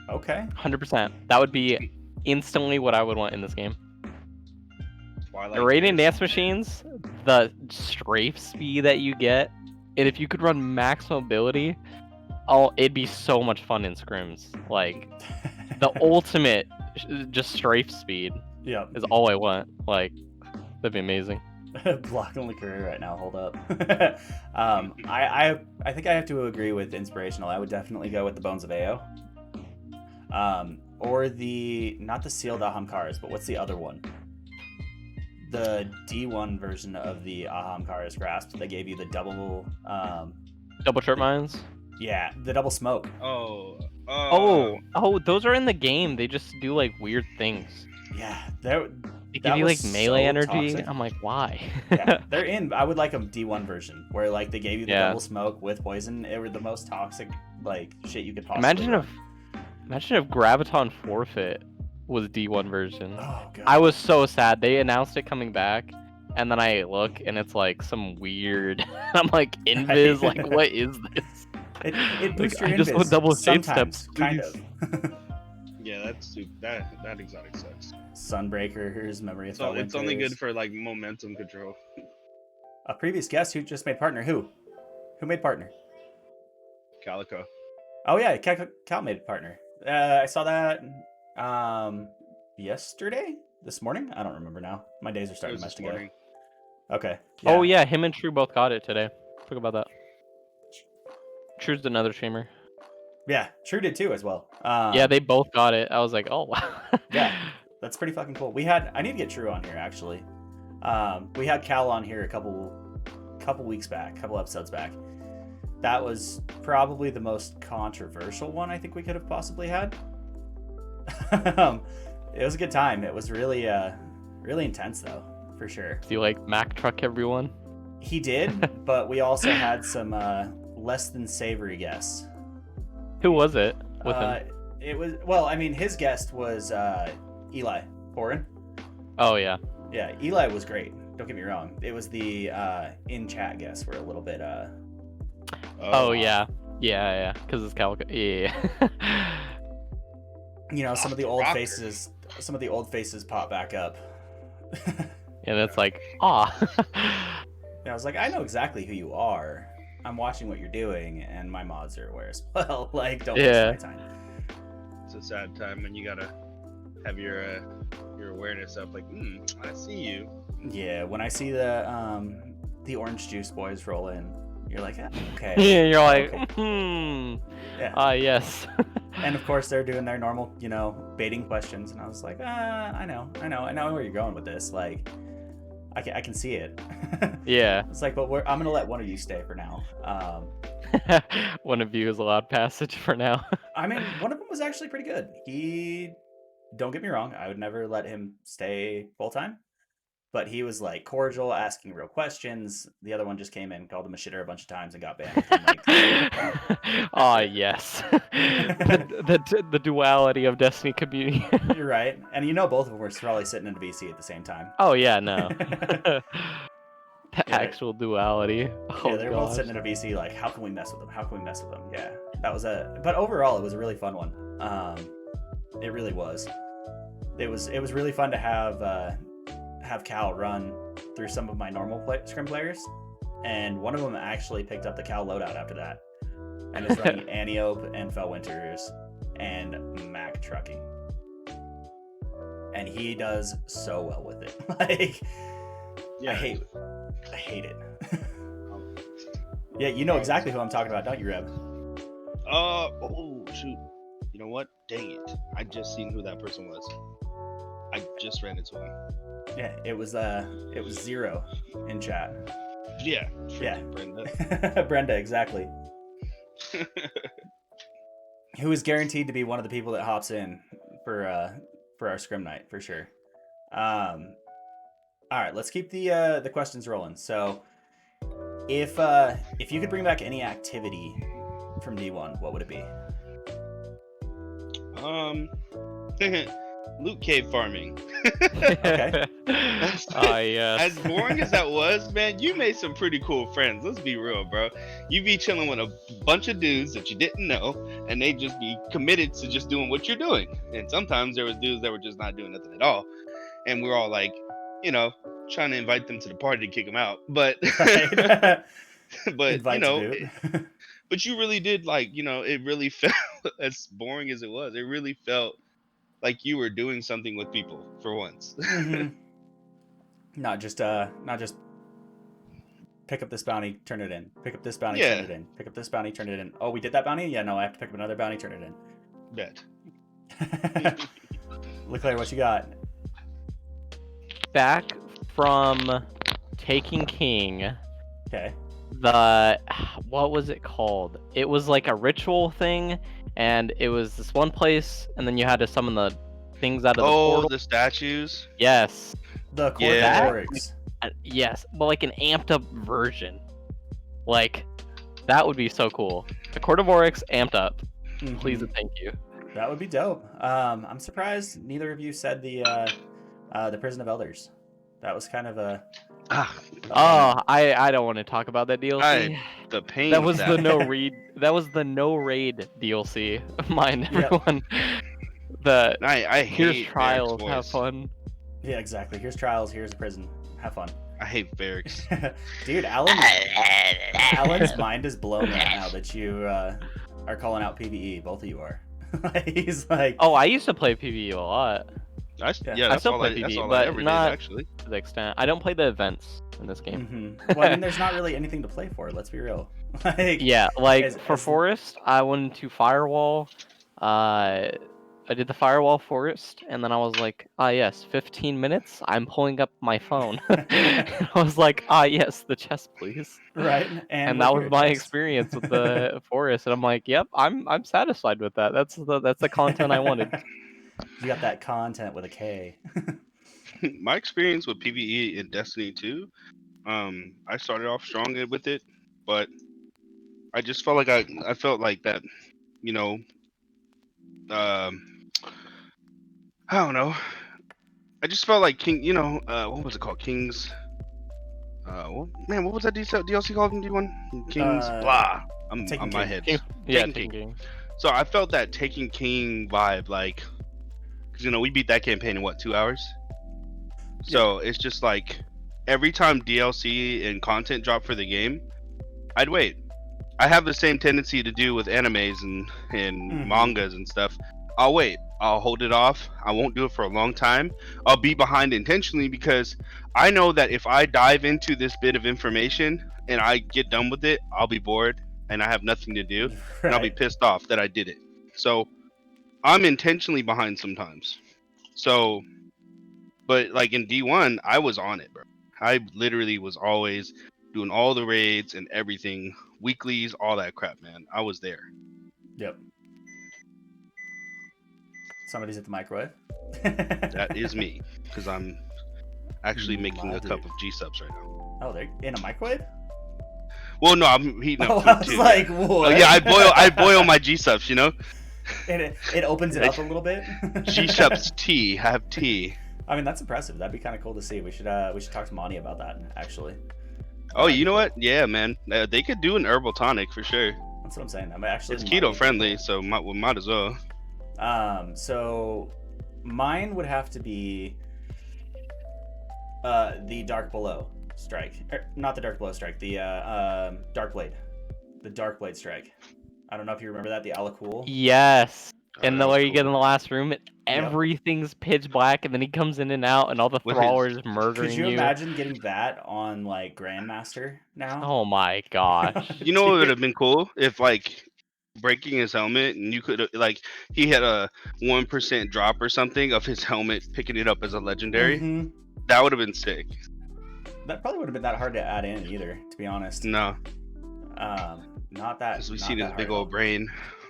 Okay.
100%. That would be instantly what I would want in this game.
Twilight
Radiant
Gears.
Dance Machines, the strafe speed that you get, and if you could run max mobility, it'd be so much fun in scrims. Like, the ultimate just strafe speed
Yep.
is all I want. Like, that'd be amazing.
Blocking Leclear right now. Hold up. I think I have to agree with inspirational. I would definitely go with the Bones of Ao. Or not the sealed Ahamkaras, but what's the other one? The D1 version of the Ahamkaras grasp that gave you the double.
Double trip mines.
Yeah, the double smoke.
Oh, those are in the game. They just do like weird things.
Yeah,
They
That
give you like
was
melee
so
energy.
toxic.
I'm like, why?
yeah, they're in. I would like a D1 version where like they gave you the
Yeah.
double smoke with poison. It were the most toxic like shit you could possibly.
Imagine
run.
if Graviton Forfeit was D1 version.
Oh god.
I was so sad. They announced it coming back, and then I look and it's like some weird. I'm like, Invis. Like, what is this?
It boosts
Like,
your
I just
invis
want double save
sometimes,
steps,
kind
please.
of.
Yeah, that exotic sucks.
Sunbreakers, Memory of
So it's only
Winters.
good for like momentum control.
A previous guest who just made partner. Who made partner?
Calico.
Oh yeah, Cal made partner. I saw that yesterday, this morning. I don't remember now. My days are
It
starting
was
to mesh
this
together.
morning.
Okay.
Oh yeah, him and True both got it today. Talk about that. True's another streamer.
Yeah, True did too as well.
Yeah, they both got it. I was like, oh wow.
Yeah. That's pretty fucking cool. I need to get True on here actually. We had Cal on here a couple weeks back, couple episodes back. That was probably the most controversial one I think we could have possibly had. It was a good time. It was really really intense though, for sure.
Do you like Mac Truck everyone?
He did, but we also had some less than savory guests.
Who was it with him?
It was, well, I mean, his guest was Eli Foreign.
Oh yeah.
Yeah, Eli was great. Don't get me wrong. It was the in-chat guests were a little bit
Oh yeah. Yeah, because it's Calico. Yeah.
you know, some of the
the
old
rocker.
faces pop back up.
And it's like, ah.
I was like, I know exactly who you are. I'm watching what you're doing, and my mods are aware as well. Like, don't
Yeah.
waste my time.
It's a sad time when you gotta have your awareness up. Like, I see you.
Yeah, when I see the orange juice boys roll in, you're like, okay.
Yeah, you're like,
Okay. Yeah.
yes.
And of course, they're doing their normal, you know, baiting questions, and I was like, I know where you're going with this. Like, I can see it.
Yeah.
It's like, but I'm gonna let one of you stay for now.
One of you is allowed passage for now.
I mean, one of them was actually pretty good. Don't get me wrong, I would never let him stay full time, but he was like cordial, asking real questions. The other one just came in, called him a shitter a bunch of times, and got banned.
Yes. the duality of Destiny community.
You're right, and you know both of them were probably sitting in a VC at the same time.
Oh yeah, no. The actual duality. Oh,
Yeah, they're both
gosh.
sitting in a VC like, how can we mess with them? How can we mess with them? Yeah, that was but overall, it was a really fun one. It really was. It was really fun to have Cal run through some of my normal Scrim players, and one of them actually picked up the Cal loadout after that, and is running Antiope and Fell Winters and Mac trucking. and he does so well with it. Like,
Yeah.
I hate it. Yeah, you know exactly who I'm talking about, don't you, Reb?
Oh shoot. You know what? Dang it! I just seen who that person was. I just ran into him.
Yeah, it was Zero in chat.
Yeah.
Yeah.
Brenda.
Brenda, exactly. Who is guaranteed to be one of the people that hops in for our scrim night for sure. All right, let's keep the questions rolling. So, if you could bring back any activity from D1, what would it be?
Loot cave farming.
Okay.
Yeah.
As boring as that was, man, you made some pretty cool friends. Let's be real, bro. You be chilling with a bunch of dudes that you didn't know, and they just be committed to just doing what you're doing. And sometimes there was dudes that were just not doing nothing at all, and we're all like, you know, trying to invite them to the party to kick them out. But,
Right.
but
Invite
you know,
to boot.
but you really did, like, you know, it really felt, as boring as it was, it really felt like you were doing something with people for once.
Mm-hmm. Not just pick up this bounty, turn it in. Pick up this bounty,
Yeah.
turn it in. Pick up this bounty, turn it in. Oh, we did that bounty? Yeah, no, I have to pick up another bounty, turn it in.
Bet.
Leclear, what you got?
Back from Taking King,
Okay.
what was it called? It was like a ritual thing, and it was this one place, and then you had to summon the things out of the portal.
The statues.
Yes.
The
Yeah.
Corvorics.
Yes, but like an amped up version. Like, that would be so cool. The Court of Oryx amped up. Please and thank you.
That would be dope. I'm surprised neither of you said the Prison of Elders. That was kind of a.
I don't want to talk about that DLC.
The pain.
That was the no raid. That was the no raid DLC. Mind
Yep.
everyone. The
I
here's
hate
trials.
Varric's
Have
voice.
fun.
Yeah, exactly. Here's trials. Here's prison. Have fun.
I hate Varric's.
Dude, Alan's mind is blown right now that you are calling out PvE. Both of you are. He's like,
Oh, I used to play PvE a lot
Yeah,
I
that's
still
all
play
I, that's
PvE,
all I
but
ever
not-
did, actually.
to the extent. I don't play the events in this game.
Well, I mean, there's not really anything to play for. Let's be real. Like,
Yeah, like for
as-
Forest, I went to Firewall. I did the Firewall Forest, and then I was like, yes, 15 minutes. I'm pulling up my phone. I was like, yes, the chest, please.
right?
And
look
that was
here,
my
chest.
experience with the Forest, and I'm like, yep, I'm satisfied with that. That's the content I wanted.
You got that content with a K.
My experience with PvE in Destiny 2, I started off strong with it, but I just felt like I felt like that, you know, I don't know. I just felt like King, you know, what was it called? Kings. What was that DLC called in D1? Kings. Blah. I'm
Taken
on my
King.
head.
Yeah,
Taken King.
King.
So I felt that Taking King vibe, like, because you know we beat that campaign in what, 2 hours? So it's just like every time DLC and content drop for the game, I'd wait. I have the same tendency to do with animes and mangas and stuff. I'll wait. I'll hold it off. I won't do it for a long time. I'll be behind intentionally because I know that if I dive into this bit of information and I get done with it, I'll be bored and I have nothing to do. And I'll be
Right.
pissed off that I did it. So I'm intentionally behind sometimes. So, but like in D1, I was on it, bro. I literally was always doing all the raids and everything, weeklies, all that crap, man. I was there.
Yep. Somebody's at the microwave.
That is me, because I'm actually making
My
a cup
dude.
of G subs right now.
Oh, they're in a microwave?
Well, no, I'm heating
Oh,
up
I
food
was
too.
like,
Oh,
what?
yeah, I boil my G subs, you know.
And it opens it up a little bit.
G subs tea. I have tea.
I mean, that's impressive. That'd be kind of cool to see. We should talk to Monty about that, actually.
Oh, you know what? Yeah, man, they could do an herbal tonic for sure.
That's what I'm saying. I'm actually
It's keto friendly, so we might as well.
So mine would have to be the Dark Below strike. Not the Dark Below strike, the Dark Blade. The Dark Blade strike. I don't know if you remember that, the Alakul.
Yes. And
that
then
was
where you get in
cool.
the last room, everything's pitch black, and then he comes in and out, and all the
With his-
thrallers
Could
murdering
you
you.
imagine getting that on like Grandmaster now?
Oh my gosh.
You know what would
Dude.
have been cool if like breaking his helmet and you could like he had a 1% drop or something of his helmet picking it up as a legendary.
Mhm.
That would have been sick.
That probably would have been that hard to add in either, to be honest.
No,
Not that.
because we've
not
seen
that
his
hard
big
at all.
old brain.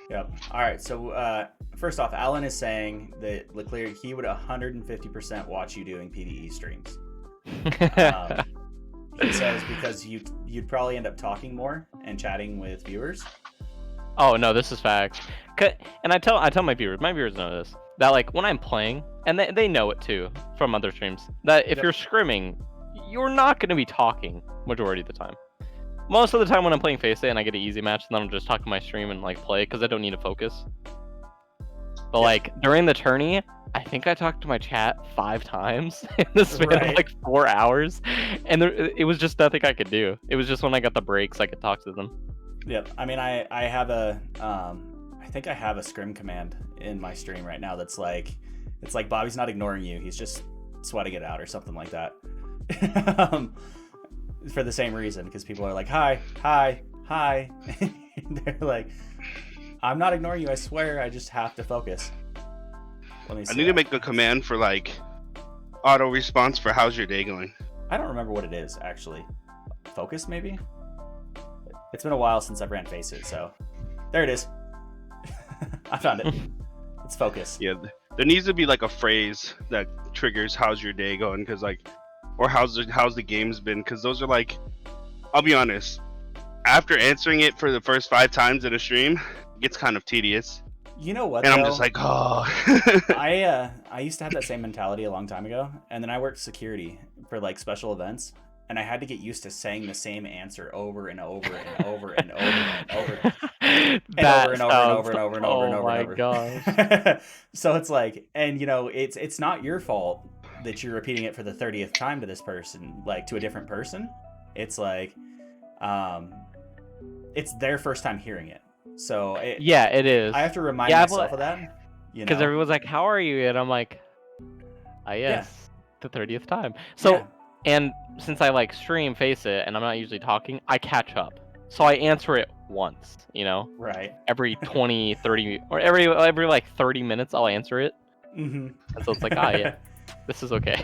Yep. All right. So first off, Alan is saying that Leclear, he would 150% watch you doing PvE streams. He says because you'd probably end up talking more and chatting with viewers.
Oh no, this is facts. And I tell my viewers know this, that like when I'm playing, and they know it too from other streams, that if
Yep.
you're scrimming, you're not going to be talking majority of the time. Most of the time when I'm playing Face Day and I get an easy match, then I'm just talking my stream and like play because I don't need to focus. But
Yeah.
like during the tourney, I think I talked to my chat 5 times in the span
Right.
of like 4 hours, and it was just nothing I could do. It was just when I got the breaks I could talk to them.
Yep. I mean, I have a I think I have a scrim command in my stream right now that's like, it's like Bobby's not ignoring you, he's just sweating it out or something like that. For the same reason, because people are like, hi. They're like, I'm not ignoring you, I swear, I just have to focus. Let me see.
I need to make a command for like auto response for how's your day going.
I don't remember what it is actually. Focus maybe? It's been a while since I've ran Face It, so there it is. I found it. It's focus.
Yeah, there needs to be like a phrase that triggers how's your day going, because like, or how's the game's been, because those are like, I'll be honest, after answering it for the first 5 times in a stream, it gets kind of tedious,
You know what?
and I'm
though?
just like, oh.
I used to have that same mentality a long time ago, and then I worked security for like special events, and I had to get used to saying the same answer over and over and over and over and over. And over and over and over and over and over and over and over.
Gosh.
So it's like, and you know, it's not your fault that you're repeating it for the 30th time to this person, like to a different person. It's like, it's their first time hearing it. So
Yeah, it is.
I have to remind
Yeah,
myself
but-
of that. You
Because
know?
everyone's like, "How are you?" And I'm like, yes, the 30th time." So,
Yeah.
and since I like stream Face It, and I'm not usually talking, I catch up. So I answer it once, you know,
Right.
every 20, 30, or every like 30 minutes, I'll answer it.
Mm-hmm.
And so it's like, yeah, this is okay.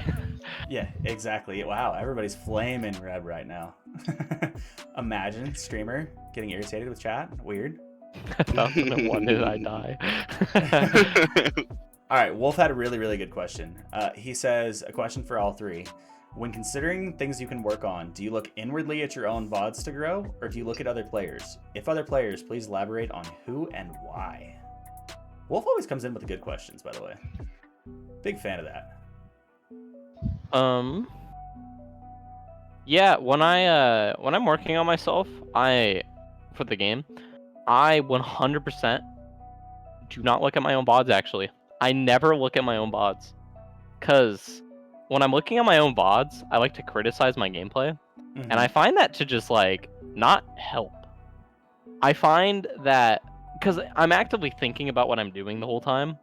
Yeah, exactly. Wow, everybody's flaming Reb right now. Imagine streamer getting irritated with chat. Weird.
1001 did I die?
All right, Wolf had a really, really good question. He says, a question for all three. When considering things you can work on, do you look inwardly at your own VODs to grow, or do you look at other players? If other players, please elaborate on who and why. Wolf always comes in with the good questions, by the way. Big fan of that.
Yeah, when I'm working on myself, for the game, I 100% do not look at my own VODs, actually. I never look at my own VODs. Because when I'm looking at my own VODs, I like to criticize my gameplay.
Mhm.
And I find that to just, like, not help. I find that... Because I'm actively thinking about what I'm doing the whole time.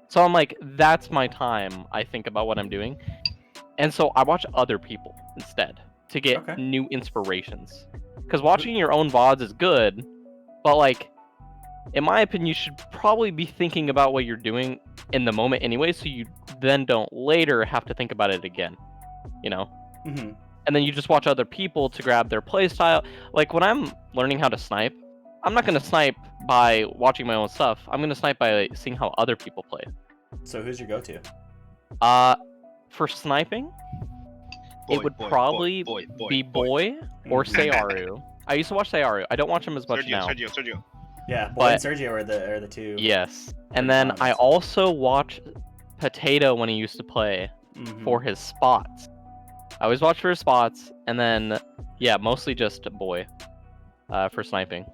So I'm like, that's my time I think about what I'm doing. And so I watch other people instead to get
Okay.
new inspirations. Because watching your own VODs is good, but like, in my opinion, you should probably be thinking about what you're doing in the moment anyway, so you then don't later have to think about it again, you know?
Mm-hmm.
And then you just watch other people to grab their playstyle. Like, when I'm learning how to snipe, I'm not going to snipe by watching my own stuff. I'm going to snipe by seeing how other people play.
So who's your go-to?
For sniping, it would probably be Boy or
Mhm.
Searu. I used to watch Searu. I don't watch him as much now.
Sergio.
Yeah, Boy
But-
and Sergio are the two.
Yes. And
Very
then I
honest.
also watch Potato when he used to play
Mhm.
for his spots. I always watch for his spots, and then, yeah, mostly just Boy for sniping.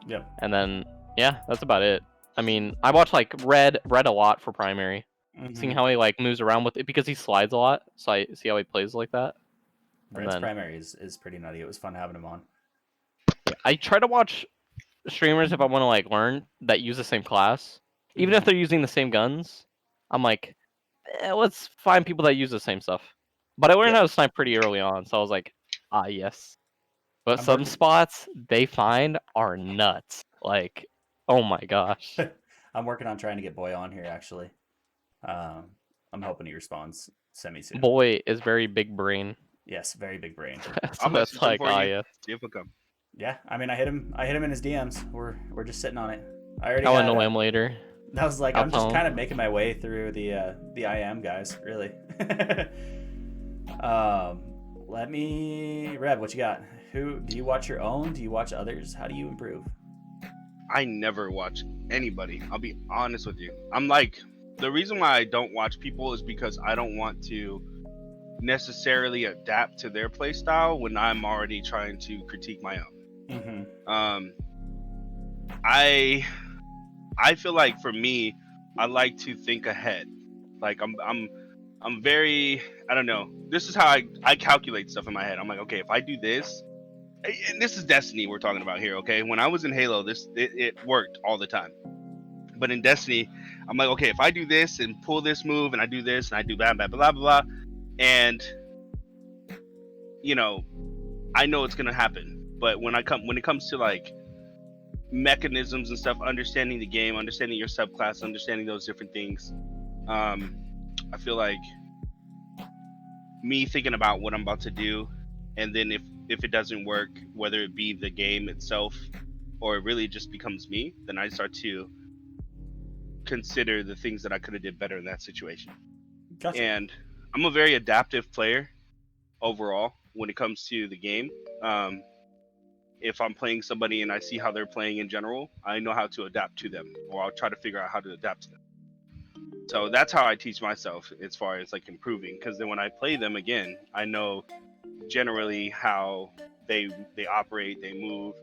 Yep.
And then, yeah, that's about it. I mean, I watch, like, Red a lot for primary.
Mhm.
Seeing how he, like, moves around with it, because he slides a lot, so I see how he plays like that.
Red's
then-
primary is pretty nutty. It was fun having him on.
I try to watch streamers if I want to, like, learn that use the same class. Even if they're using the same guns, I'm like, let's find people that use the same stuff. But I learned
Yep.
how to snipe pretty early on, so I was like, ah, yes. But
I'm
some
working-
spots they find are nuts. Like, oh my gosh.
I'm working on trying to get Boy on here actually. I'm hoping he responds semi soon.
Boy is very big brain.
Yes, very big brain.
So
I'll
that's
message him
like,
for
ah,
you.
yes.
See if he'll come.
Yeah, I mean, I hit him in his DMs. We're just sitting on it. I already
I'll
had,
annoy him later.
that was like
I'll
I'm just
tell him.
kind of making my way through the IM guys, really. Let me Reb, what you got? Who do you watch your own? Do you watch others? How do you improve?
I never watch anybody. I'll be honest with you. I'm like, the reason why I don't watch people is because I don't want to necessarily adapt to their play style when I'm already trying to critique my own.
Mm-hmm.
I feel like for me, I like to think ahead. Like I'm very, I don't know. This is how I calculate stuff in my head. I'm like, okay, if I do this, and this is Destiny we're talking about here, okay? When I was in Halo, it worked all the time. But in Destiny, I'm like, okay, if I do this and pull this move and I do this and I do blah blah blah blah blah, and you know, I know it's gonna happen. But when it comes to like mechanisms and stuff, understanding the game, understanding your subclass, understanding those different things, I feel like me thinking about what I'm about to do, and then if it doesn't work, whether it be the game itself or it really just becomes me, then I start to consider the things that I could have did better in that situation.
Gotcha.
And I'm a very adaptive player overall when it comes to the game. If I'm playing somebody and I see how they're playing in general, I know how to adapt to them, or I'll try to figure out how to adapt to them. So that's how I teach myself as far as like improving, because then when I play them again, I know generally how they operate, they move,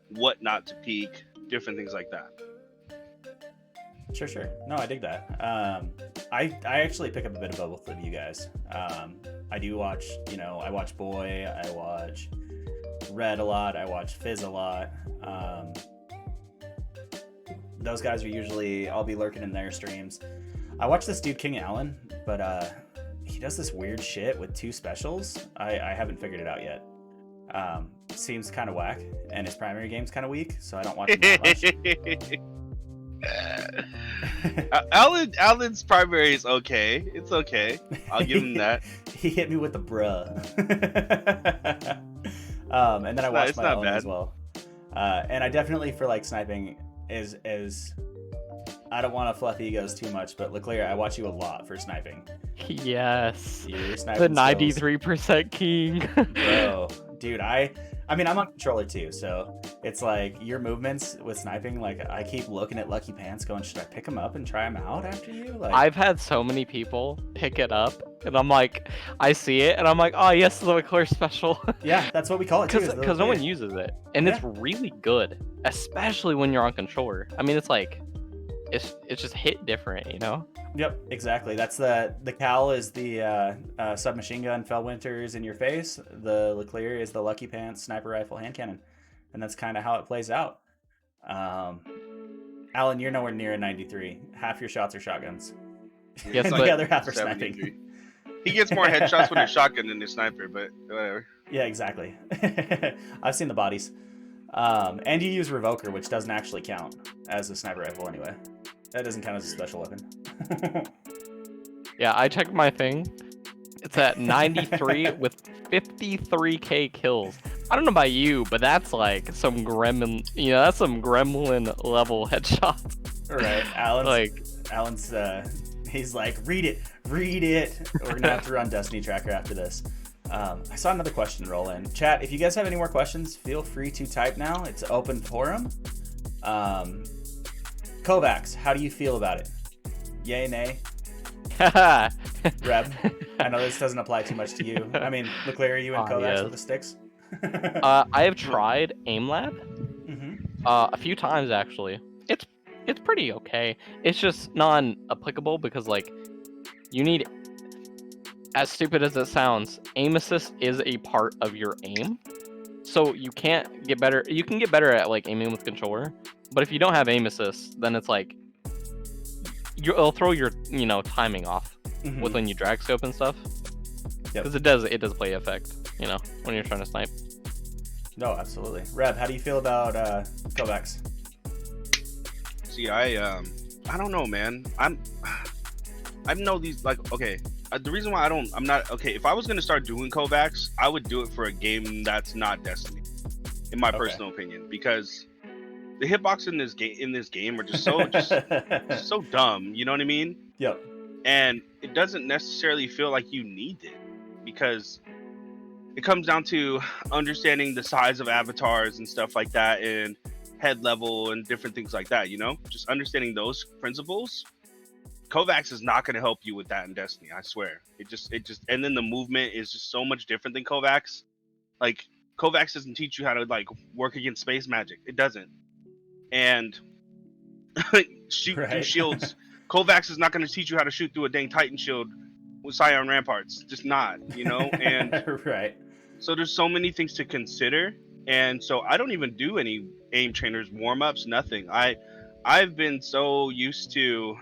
what not to peek, different things like that.
Sure. No, I dig that. I actually pick up a bit of both of you guys. I do watch, I watch Boy, I watch Red a lot, I watch Fizz a lot. Those guys are usually, I'll be lurking in their streams. I watch this dude King Allen, but he does this weird shit with 2 specials. I haven't figured it out yet. Seems kind of whack, and his primary game's kind of weak, so I don't watch him that much.
Alan's primary is okay. It's okay. I'll give him that.
He hit me with the bruh. And then I watched my own as well. And I definitely, for like sniping, is I don't want to fluff egos too much, but Leclear, I watch you a lot for sniping.
Yes.
Your
The
sniping
93% king.
Bro, dude, I mean, I'm on controller too, so it's like your movements with sniping, like I keep looking at Lucky Pants going, should I pick him up and try him out after you? Like,
I've had so many people pick it up, and I'm like, I see it, and I'm like, oh yes, the Leclerc special.
yeah, that's what we call it too.
Because no one uses it, and it's really good, especially when you're on controller. I mean, it's like, it's just hit different,
Yep, exactly. That's the Cal is the submachine gun, Fellwinter's in your face. The Leclear is the Lucky Pants sniper rifle hand cannon, and that's kind of how it plays out. Alan, you're nowhere near a 93. Half your shots are shotguns.
Yes,
and
but
the other half are
73.
sniping.
He gets more headshots with a shotgun than a sniper, but whatever.
Yeah, exactly. I've seen the bodies. And you use Revoker, which doesn't actually count as a sniper rifle anyway. That doesn't count as a special weapon.
Yeah, I checked my thing. It's at 93 with 53k kills. I don't know about you, but that's like some gremlin, that's some gremlin level headshot.
Right, Alan's he's like, read it. We're gonna have to run Destiny Tracker after this. I saw another question roll in. Chat, if you guys have any more questions, feel free to type now. It's open forum. Kovacs, how do you feel about it? Yay, nay? Reb, I know this doesn't apply too much to you. I mean, Leclear, are you in Kovacs
yes.
with the sticks?
I have tried AimLab
Mm-hmm.
a few times actually. It's pretty okay. It's just non-applicable because like you need, as stupid as it sounds, aim assist is a part of your aim. So you can't get better. You can get better at like aiming with controller, but if you don't have aim assist, then it's like it'll throw your timing off
Mhm.
with when you drag scope and stuff.
Yep.
Because it does play effect, when you're trying to snipe.
No, absolutely. Reb, how do you feel about Kovacs?
See, I don't know, man. I know these, like, okay. The reason why I'm not okay. If I was gonna start doing Kovacs, I would do it for a game that's not Destiny, in my personal opinion, because the hitbox in this game are just so dumb. You know what I mean?
Yep.
And it doesn't necessarily feel like you need it, because it comes down to understanding the size of avatars and stuff like that, and head level and different things like that. Just understanding those principles. Kovacs is not going to help you with that in Destiny. I swear. It just, and then the movement is just so much different than Kovacs. Like, Kovacs doesn't teach you how to like work against space magic. It doesn't. And shoot through shields. Kovacs is not going to teach you how to shoot through a dang Titan shield with Scion Ramparts. Just not, And
right.
so there's so many things to consider. And so I don't even do any aim trainers, warm-ups, nothing. I've been so used to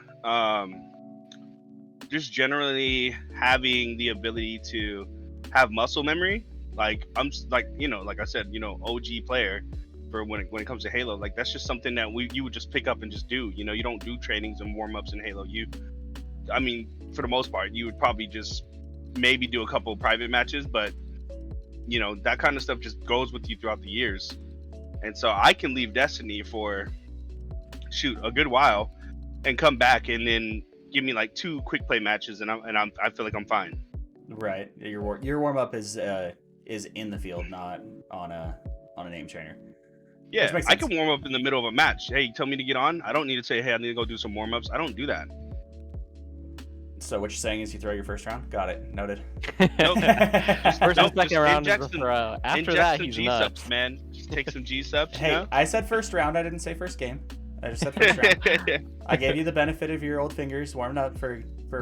just generally having the ability to have muscle memory. Like I'm like like I said, OG player for when it comes to Halo. Like that's just something that you would just pick up and just do. You don't do trainings and warm-ups in Halo. For the most part, you would probably just maybe do a couple of private matches, but that kind of stuff just goes with you throughout the years. And so I can leave Destiny for a good while and come back and then give me like 2 quick play matches and I feel like I'm fine.
Right. Your warm up is in the field, not on an aim trainer.
Yeah, I can warm up in the middle of a match. Hey, you tell me to get on. I don't need to say, hey, I need to go do some warm ups. I don't do that.
So what you're saying is you throw your first round? Got it. Noted.
Nope.
First and second round is a throw. After that, he's nuts.
Man. Just take some G-subs.
Hey, I said first round. I didn't say first game. I just said first round. I gave you the benefit of your old fingers warmed up for a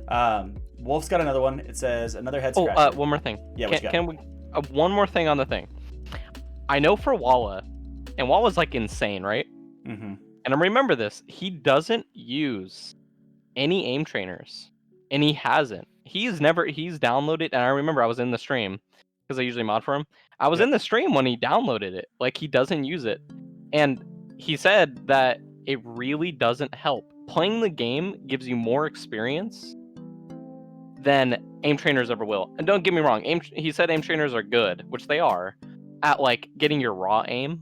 round. Wolf's got another one. It says another head scratcher.
Oh, one more thing.
Yeah,
can we? One more thing on the thing. I know for Walla, and Walla's like insane, right?
Mm-hmm.
And I remember this. He doesn't use any aim trainers, and he hasn't. He's downloaded, and I remember I was in the stream because I usually mod for him. I was in the stream when he downloaded it. Like, he doesn't use it, and he said that it really doesn't help. Playing the game gives you more experience than aim trainers ever will. And don't get me wrong, he said aim trainers are good, which they are, at like getting your raw aim.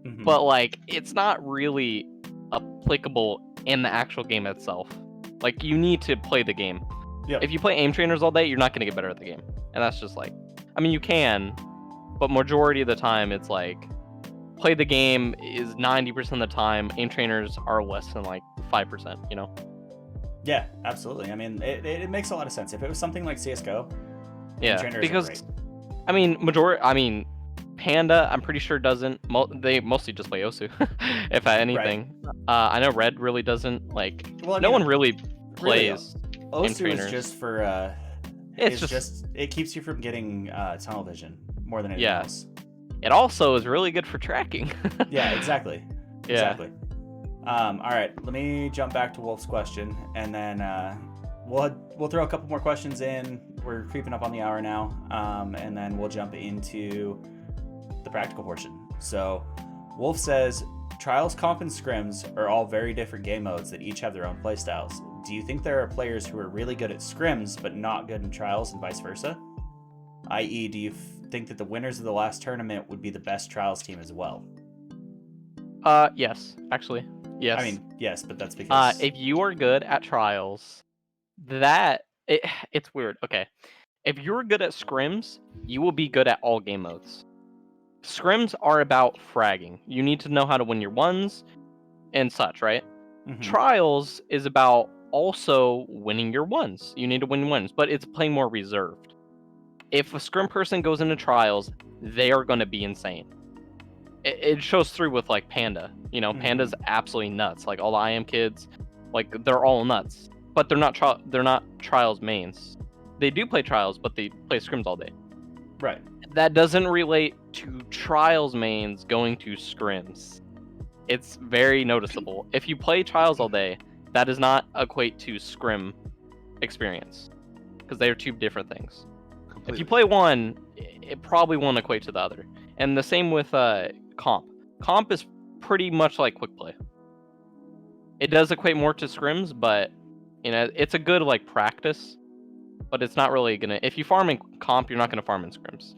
Mm-hmm.
But like, it's not really applicable in the actual game itself. Like, you need to play the game.
Yep.
If you play aim trainers all day, you're not going to get better at the game. And that's just like, I mean, you can, but majority of the time it's like, play the game is 90% of the time. Aim trainers are less than like 5%,
Yeah, absolutely. I mean, it makes a lot of sense. If it was something like CSGO,
yeah, because Panda, I'm pretty sure doesn't. They mostly just play Osu, if anything. Right. I know Red really doesn't like. Well, no one really plays.
Really, Osu is just for. It's just it keeps you from getting tunnel vision more than anything else.
It also is really good for tracking.
Yeah, exactly.
Yeah.
Exactly. All right, let me jump back to Wolf's question, and then we'll throw a couple more questions in. We're creeping up on the hour now, and then we'll jump into the practical portion. So, Wolf says, Trials, Comp, and Scrims are all very different game modes that each have their own playstyles. Do you think there are players who are really good at Scrims but not good in Trials and vice versa? I.e., do you think that the winners of the last tournament would be the best Trials team as well?
Yes, actually. Yes.
I mean, yes, but that's because...
if you are good at Trials, it's weird. Okay. If you're good at Scrims, you will be good at all game modes. Scrims are about fragging. You need to know how to win your ones and such, right? Mm-hmm. Trials is about also winning your ones. You need to win ones, but it's playing more reserved. If a Scrim person goes into Trials, they are going to be insane. It shows through with like Panda. Mm-hmm. Panda's absolutely nuts. Like all the IM kids, like they're all nuts. But they're not Trials mains. They do play Trials, but they play Scrims all day.
Right.
That doesn't relate to Trials mains going to Scrims. It's very noticeable. If you play Trials all day, that does not equate to Scrim experience, because they are two different things.
Completely.
If you play one, it probably won't equate to the other. And the same with comp. Comp is pretty much like quick play. It does equate more to scrims, but it's a good like practice. But it's not really gonna. If you farm in comp, you're not gonna farm in scrims.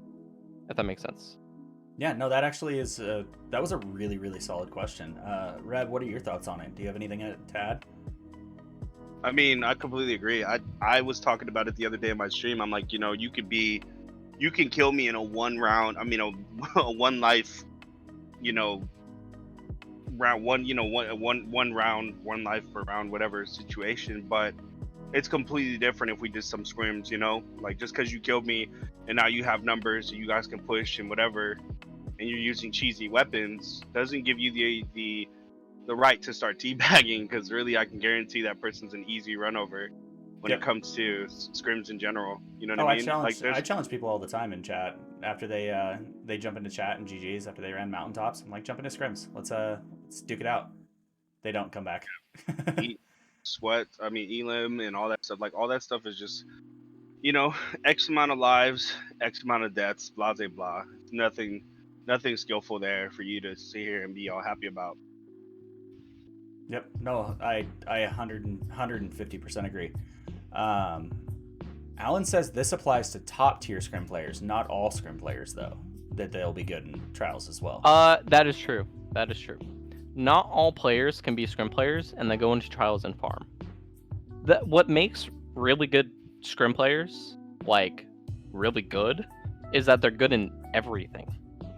If that makes sense.
Yeah, no, that actually is that was a really, really solid question. Reb, what are your thoughts on it? Do you have anything to add?
I mean, I completely agree. I was talking about it the other day in my stream. I'm like, you can kill me in a one round. I mean, a one life, round one. One round, one life per round, whatever situation. But it's completely different if we did some scrims. Like just because you killed me and now you have numbers, so you guys can push and whatever, and you're using cheesy weapons, doesn't give you the right to start teabagging, because really I can guarantee that person's an easy run over when it comes to scrims in general. You know what I mean?
I challenge people all the time in chat after they jump into chat and GGs after they ran mountaintops. I'm like, jump into scrims. Let's duke it out. They don't come back.
Sweat, Elim and all that stuff. Like all that stuff is just, X amount of lives, X amount of deaths, blah blah blah. Nothing skillful there for you to sit here and be all happy about.
Yep. No, I 150% agree. Alan says this applies to top tier scrim players, not all scrim players though. That they'll be good in trials as well.
That is true. Not all players can be scrim players, and they go into trials and farm. What makes really good scrim players like really good is that they're good in everything.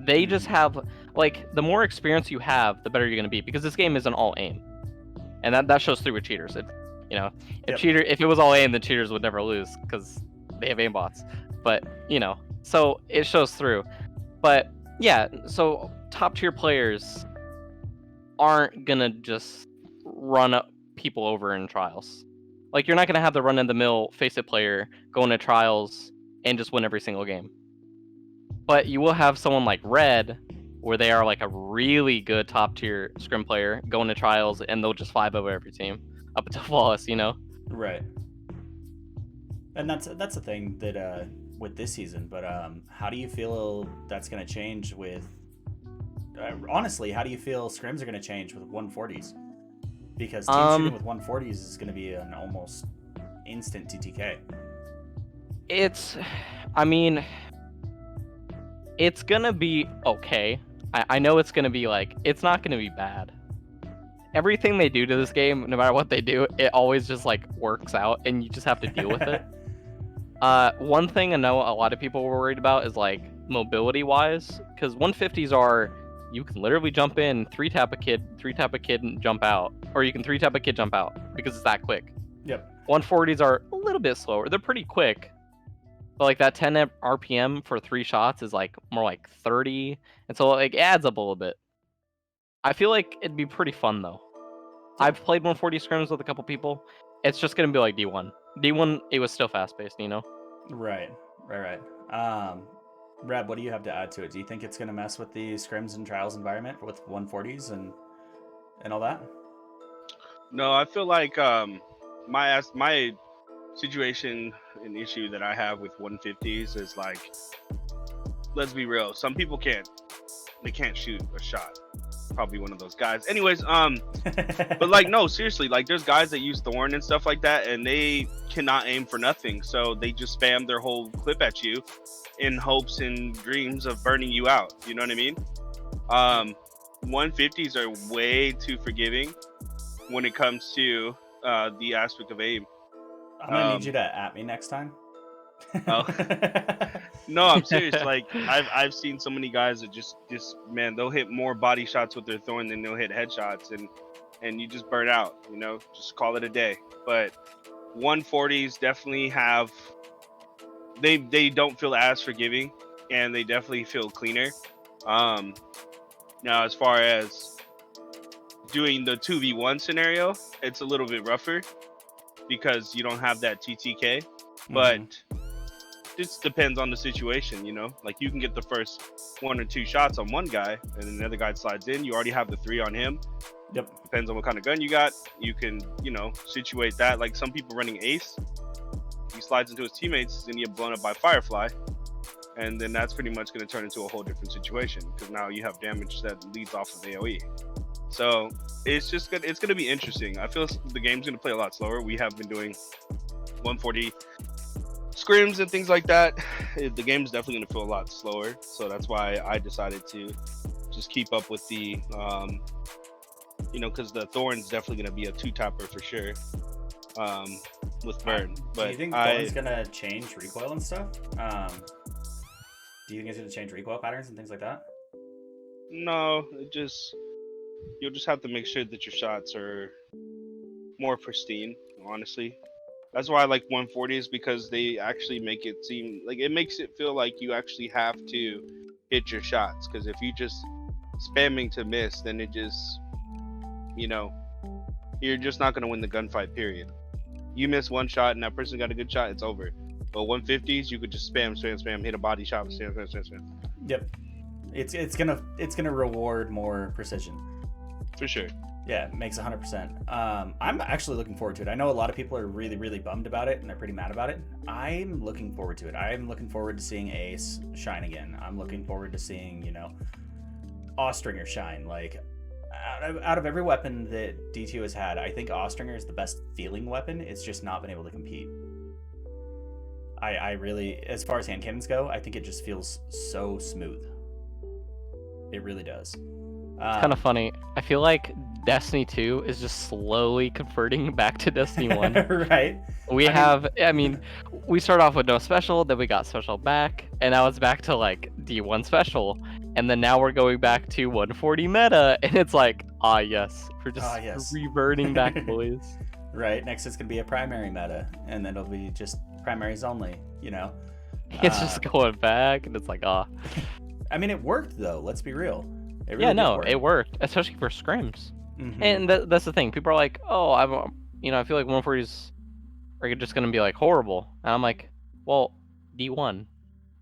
They just have like the more experience you have, the better you're gonna be, because this game isn't all aim. And that shows through with cheaters. If it was all aim, the cheaters would never lose because they have aimbots. But so it shows through. But yeah, so top tier players aren't gonna just run up people over in trials. Like you're not gonna have the run in the mill face it player go into trials and just win every single game. But you will have someone like Red, where they are like a really good top tier scrim player, go into trials and they'll just 5-0 every team up until flawless,
Right. And that's the thing that with this season. But how do you feel that's going to change with? Honestly, how do you feel scrims are going to change with 140s? Because team shooting with 140s is going to be an almost instant TTK. It's gonna be okay. I know it's gonna be like, it's not gonna be bad. Everything they do to this game, no matter what they do, it always just like works out, and you just have to deal with it. One thing I know a lot of people were worried about is like mobility wise, because 150s are, you can literally jump in, 3-tap a kid and jump out, or you can 3-tap a kid, jump out, because it's that quick. Yep.
140s are a little bit slower. They're pretty quick. But like that 10 RPM for 3 shots is like more like 30, and so it adds up a little bit. I feel like it'd be pretty fun though. I've played 140 scrims with a couple people. It's just gonna be like D1. D1, it was still fast paced, Right. Reb, what do you have to add to it? Do you think it's gonna mess with the scrims and trials environment with 140s and all that?
No, I feel like my situation and issue that I have with 150s is like, let's be real, some people can't shoot a shot. Probably one of those guys. Anyways, but like, no, seriously, like there's guys that use Thorn and stuff like that, and they cannot aim for nothing, so they just spam their whole clip at you in hopes and dreams of burning you out. You know what I mean? 150s are way too forgiving when it comes to the aspect of aim.
I'm gonna need you to at me next time.
Oh. No, I'm serious. Like I've seen so many guys that just man, they'll hit more body shots with their Thorn than they'll hit headshots, and you just burn out. Just call it a day. But 140s definitely have, they don't feel as forgiving, and they definitely feel cleaner. Now as far as doing the 2v1 scenario, it's a little bit rougher because you don't have that TTK, but it depends on the situation, like you can get the first 1 or 2 shots on one guy and then the other guy slides in, you already have the 3 on him,
Yep.
Depends on what kind of gun you got. You can, situate that. Like some people running Ace, he slides into his teammates, he's gonna get blown up by Firefly, and then that's pretty much gonna turn into a whole different situation because now you have damage that leads off of AOE. So it's just good. It's gonna be interesting. I feel the game's gonna play a lot slower. We have been doing 140 scrims and things like that. The game's definitely gonna feel a lot slower. So that's why I decided to just keep up with the, because the Thorn's definitely gonna be a 2-tapper for sure. With Burn.
Do you think Thorn's gonna change recoil and stuff? Do you think it's gonna change recoil patterns and things like that?
No, you'll just have to make sure that your shots are more pristine, honestly. That's why I like 140s, because they actually make it seem like it makes it feel like you actually have to hit your shots. Because if you just spamming to miss, then it just, you're just not going to win the gunfight, period. You miss one shot and that person got a good shot, it's over. But 150s, you could just spam, hit a body shot, spam.
Yep. It's gonna reward more precision.
For sure.
Yeah, it makes 100%. I'm actually looking forward to it. I know a lot of people are really, really bummed about it, and they're pretty mad about it. I'm looking forward to it. I'm looking forward to seeing Ace shine again. I'm looking forward to seeing, Austringer shine. Like, out of every weapon that D2 has had, I think Austringer is the best feeling weapon. It's just not been able to compete. I really, as far as hand cannons go, I think it just feels so smooth. It really does.
It's kind of funny. I feel like Destiny 2 is just slowly converting back to Destiny 1.
Right.
We start off with no special, then we got special back, and now it's back to like D1 special, and then now we're going back to 140 meta, and it's like, yes, we're just reverting back, boys.
Right. Next it's gonna be a primary meta, and then it'll be just primaries only.
It's just going back, and it's like,
I mean, it worked though. Let's be real.
It worked, especially for scrims.
Mm-hmm.
And that's the thing. People are like, I feel like 140s are just gonna be like horrible. And I'm like, well, D1,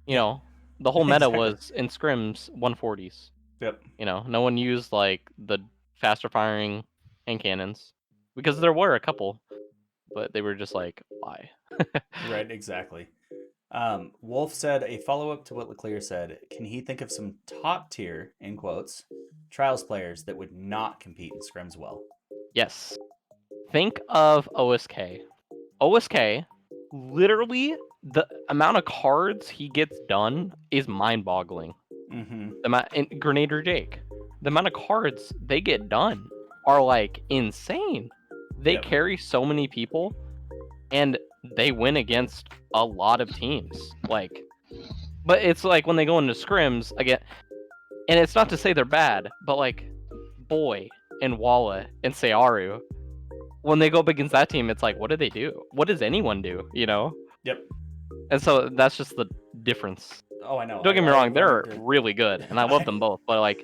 the whole meta was in scrims 140s.
Yep.
No one used like the faster firing hand cannons because there were a couple, but they were just like, why?
Right. Exactly. Wolf said a follow-up to what Leclear said. Can he think of some top tier, in quotes, trials players that would not compete in scrims well?
Yes. Think of OSK. OSK, literally, the amount of cards he gets done is mind-boggling.
Mm-hmm.
And Grenadier Jake, the amount of cards they get done are like insane. They carry so many people, and they win against a lot of teams. But it's like when they go into scrims again, and it's not to say they're bad, but like Boy and Walla and Searu, when they go up against that team, it's like, what do they do? What does anyone do?
Yep.
And so that's just the difference.
Oh, I know.
Don't get me wrong, they're really good, and I love them both. But I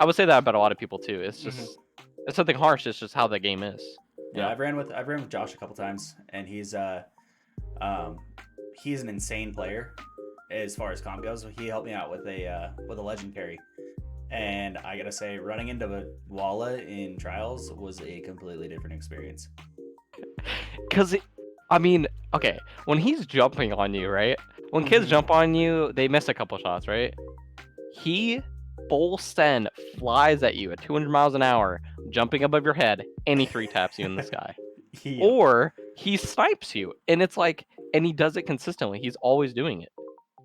would say that about a lot of people too. It's just it's something harsh. It's just how the game is.
Yeah, I've ran with Josh a couple times, and he's an insane player as far as comp goes. He helped me out with a legend carry, and I gotta say, running into Walla in trials was a completely different experience.
Because okay, when he's jumping on you, right? When kids jump on you, they miss a couple shots, right? He full send flies at you at 200 miles an hour, jumping above your head, and he 3-taps you in the sky. Or he snipes you, and it's like, and he does it consistently. He's always doing it.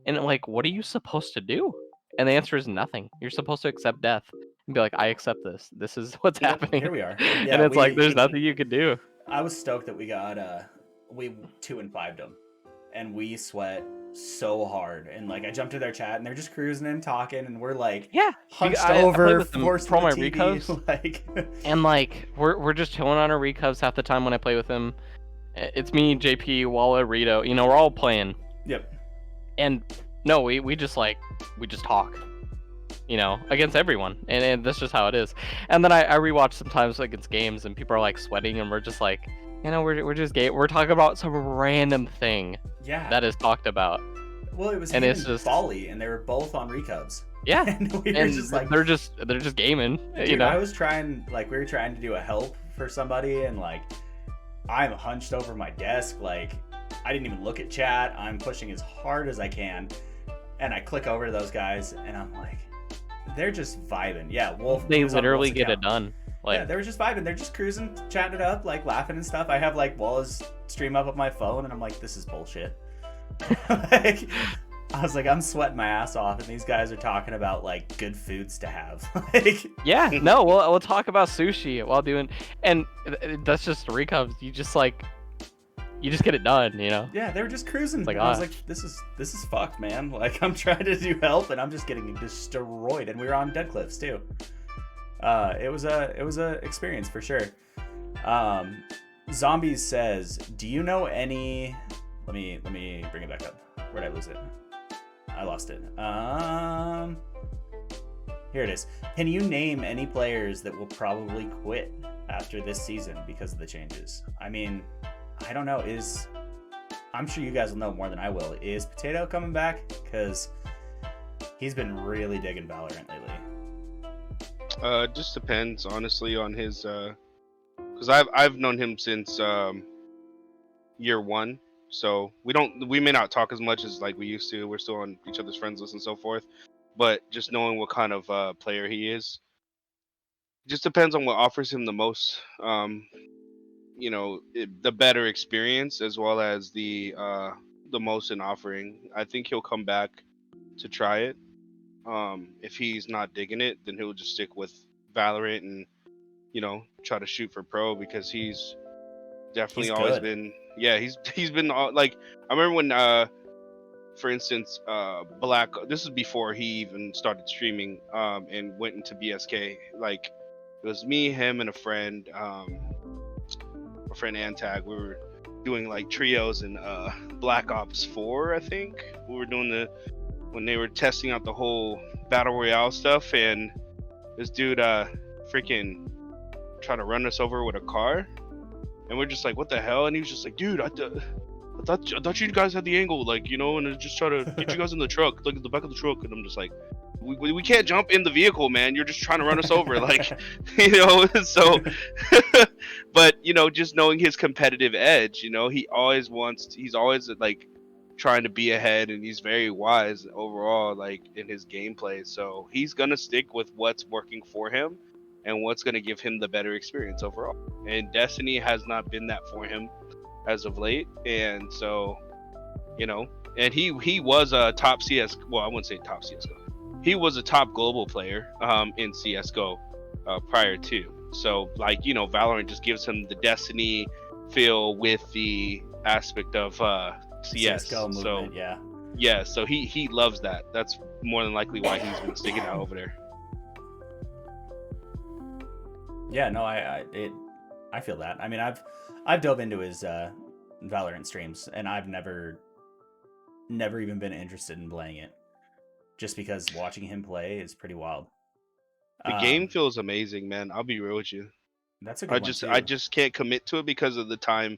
And like, what are you supposed to do? And the answer is nothing. You're supposed to accept death and be like, I accept this. This is what's happening.
Here we are.
Yeah, and it's like, there's nothing you can do.
I was stoked that we got, we 2-5'd them, and we sweat so hard. And like, I jumped to their chat, and they're just cruising and talking, and we're like, hunched over, forced
pro my
TV,
recovs,
like,
and like, we're just chilling on our recovs half the time when I play with him. It's me, JP, Walla, Rito. We're all playing.
Yep.
And no, we just talk, against everyone, and that's just how it is. And then I rewatch sometimes against games, and people are like sweating, and we're just like, we're just we're talking about some random thing that is talked about.
Well, it was
And
him
it's
and
just-
Folly, and they were both on recubs.
Yeah,
And we were
and
just like,
they're just gaming,
dude,
you know.
I was trying, like, we were trying to do a help for somebody, and like, I'm hunched over my desk, like, I didn't even look at chat. I'm pushing as hard as I can, and I click over to those guys, and I'm like, they're just vibing. Yeah, Wolf.
They
was on
literally
Wolf's
get it
account.
done. Like,
Yeah, they were just vibing. They're just cruising, chatting it up, like laughing and stuff. I have like Wallace stream up on my phone, and I'm like, this is bullshit. Like, I was like, I'm sweating my ass off, and these guys are talking about like good foods to have. Like,
yeah, no, we'll talk about sushi while doing, and that's just recubs. You just get it done, you know.
yeah, they were just cruising.
Like,
And I was like, this is fucked, man. Like, I'm trying to do help, and I'm just getting destroyed. And we were on Dead Cliffs too. It was a experience for sure. Zombies says, do you know any? Let me bring it back up. Where'd I lose it? I lost it. Here it is. Can you name any players that will probably quit after this season because of the changes? I mean, I don't know. I'm sure you guys will know more than I will. Is Potato coming back? Because he's been really digging Valorant lately.
Just depends, honestly, on his. Because I've known him since year one, so we may not talk as much as like we used to. We're still on each other's friends list and so forth, but just knowing what kind of player he is, just depends on what offers him the most. The better experience as well as the most in offering. I think he'll come back to try it. If he's not digging it, then he'll just stick with Valorant and try to shoot for pro, because he's definitely
He's
always
good.
been he's been like, I remember when for instance Black, this is before he even started streaming and went into BSK. Like, it was me, him, and a friend Antag. We were doing like trios in Black Ops 4, I think. We were doing when they were testing out the whole battle royale stuff, and this dude freaking tried to run us over with a car, and we're just like, what the hell? And he was just like, dude, I thought you guys had the angle, like, and just try to get you guys in the truck, like in the back of the truck. And I'm just like, we can't jump in the vehicle, man. You're just trying to run us over, like, so but just knowing his competitive edge, he's always like trying to be ahead, and he's very wise overall, like, in his gameplay. So he's gonna stick with what's working for him and what's gonna give him the better experience overall. And Destiny has not been that for him as of late, and so and he was a top CS, well, I wouldn't say top CS:GO. He was a top global player in CS:GO prior to. So, like, Valorant just gives him the Destiny feel with the aspect of CS.
CS:GO movement,
So
yeah.
yeah, so he loves that. That's more than likely why he's been sticking out over there.
Yeah, no, I feel that. I mean, I've dove into his Valorant streams, and I've never even been interested in playing it, just because watching him play is pretty wild.
The game feels amazing, man. I'll be real with you.
That's a good one too.
I just can't commit to it because of the time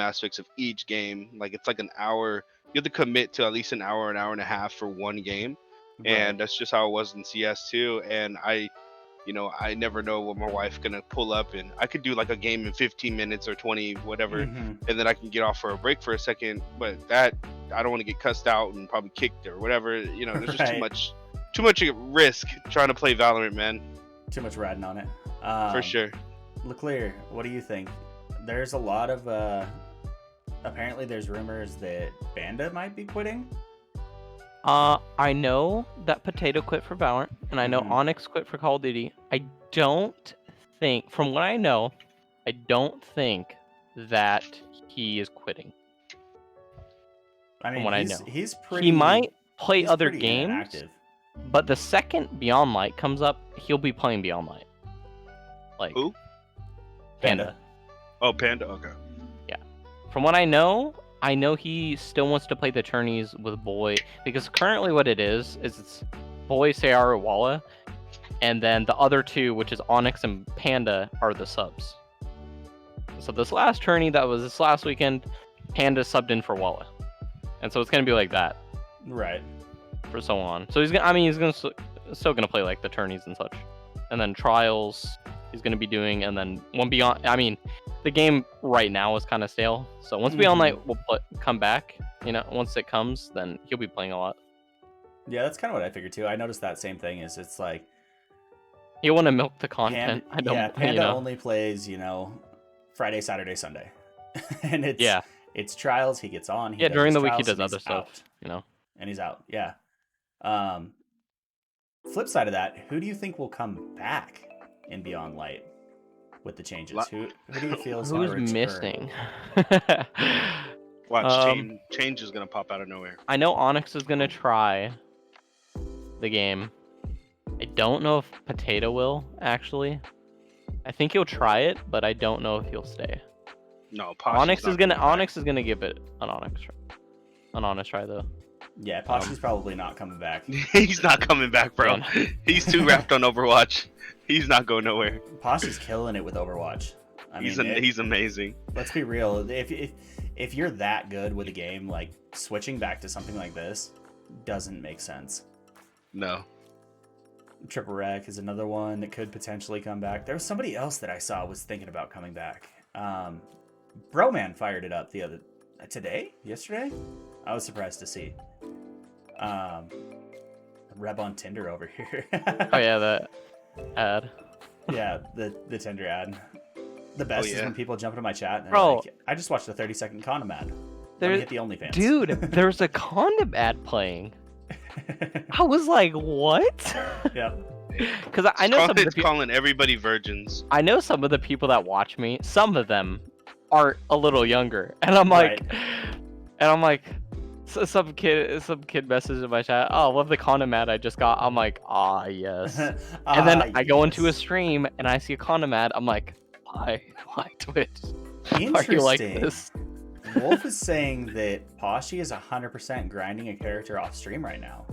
aspects of each game. Like, it's like an hour. You have to commit to at least an hour and a half for one game, and that's just how it was in CS too. And I never know what my wife's gonna pull up, and I could do like a game in 15 minutes or 20, whatever, and then I can get off for a break for a second. But that, I don't want to get cussed out and probably kicked or whatever. There's just too much risk trying to play Valorant, man.
Too much riding on it.
For sure.
Leclear, what do you think? There's a lot of apparently there's rumors that Banda might be quitting.
I know that Potato quit for Valorant, and I know Onyx quit for Call of Duty. I don't think, from what I know, that he is quitting.
I mean,
from what I know,
he's pretty.
He might play
he's
other
pretty
games,
inactive.
but the second Beyond Light comes up, he'll be playing Beyond Light. Like,
who?
Panda.
Oh, Panda. Okay.
Yeah. From what I know he still wants to play the tourneys with Boy, because currently what it is it's Boy, Sayara, Walla, and then the other two, which is Onyx and Panda, are the subs. So this last tourney that was this last weekend, Panda subbed in for Walla. And so it's going to be like that.
Right.
for so on. So he's gonna. I mean, he's gonna still gonna play like the tourneys and such, and then trials he's gonna be doing, and then one beyond. I mean, the game right now is kind of stale. So once Beyond Light will come back, once it comes, then he'll be playing a lot.
Yeah, that's kind of what I figured too. I noticed that same thing. Is it's like
you want to milk the content.
Panda only plays Friday, Saturday, Sunday, and it's trials. He gets on. He
during the week he
trials,
does other stuff.
And he's out. Yeah. Flip side of that, who do you think will come back in Beyond Light with the changes? Who do you feel is going to return?
Missing?
Watch, change is gonna pop out of nowhere.
I know Onyx is gonna try the game. I don't know if Potato will actually. I think he'll try it, but I don't know if he'll stay.
No,
Onyx is gonna give it an honest try though.
Yeah, Pashi's probably not coming back.
He's not coming back, bro. He's too wrapped on Overwatch. He's not going nowhere.
Pashi's killing it with Overwatch.
He's amazing.
Let's be real. If you're that good with a game, like switching back to something like this doesn't make sense.
No.
Triple Wreck is another one that could potentially come back. There was somebody else that I saw was thinking about coming back. Broman fired it up yesterday. I was surprised to see. Reb on Tinder over here.
Oh yeah, that ad.
Yeah, the Tinder ad. The best is when people jump into my chat and
Bro,
like, I just watched a 30-second condom ad. Let me hit the OnlyFans.
Dude, there's a condom ad playing. I was like, what?
Yeah.
Because I know
it's calling everybody virgins.
I know some of the people that watch me, some of them are a little younger, and I'm like, so some kid messaged in my chat, oh, love the condom ad I just got. I'm like, yes. And then I go into a stream and I see a condom ad. I'm like, why Twitch? Are you like this?
Wolf is saying that Pashi is 100% grinding a character off stream right now.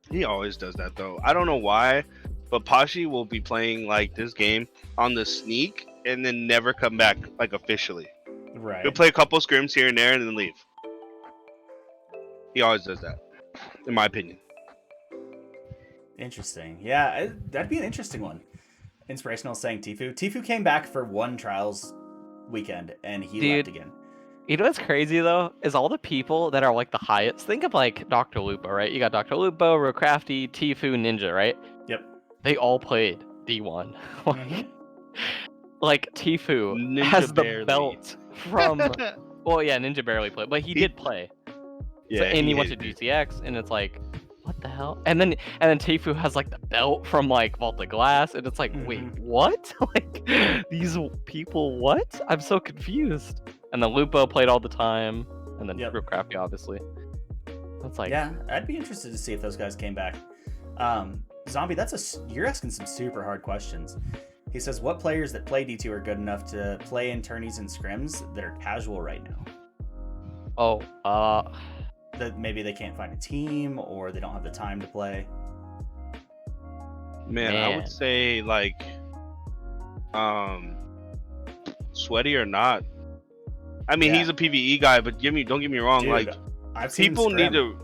He always does that though. I don't know why, but Pashi will be playing like this game on the sneak and then never come back like officially.
Right.
He'll play a couple scrims here and there and then leave. He always does that, in my opinion.
Interesting. Yeah, that'd be an interesting one. Inspirational saying Tfue. Tfue came back for one trials weekend and he left again.
You know what's crazy though? Is all the people that are like the highest. Think of like Dr. Lupo, right? You got Dr. Lupo, Rocrafty, Tfue, Ninja, right?
Yep.
They all played D1. Like Tfue
Ninja
has
barely.
the belt from. Well, yeah, Ninja barely played, but he did play.
Yeah,
so, and he went to GTX, and it's like, what the hell? And then Tfue has like the belt from like Vault of Glass, and it's like, wait, what? Like these people, what? I'm so confused. And then Lupo played all the time, and then Rocrafty, obviously. That's like,
yeah, I'd be interested to see if those guys came back. Zombie, you're asking some super hard questions. He says, what players that play D2 are good enough to play in tourneys and scrims that are casual right now? That maybe they can't find a team or they don't have the time to play.
Man, I would say like Sweaty or not. I mean, he's a PvE guy, but don't get me wrong. Dude, like, people need to.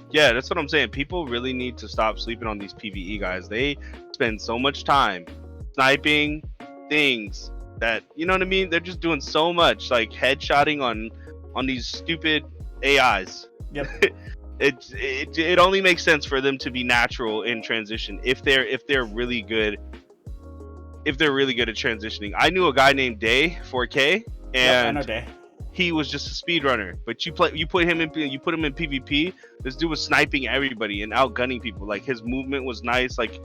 Yeah, that's what I'm saying. People really need to stop sleeping on these PvE guys. They spend so much time sniping things that, you know what I mean? They're just doing so much, like headshotting on these stupid AIs.
Yep.
It only makes sense for them to be natural in transition if they're really good. If they're really good at transitioning. I knew a guy named Day 4K, and
I know Day.
He was just a speedrunner. But you put him in PvP. This dude was sniping everybody and outgunning people. Like, his movement was nice. Like,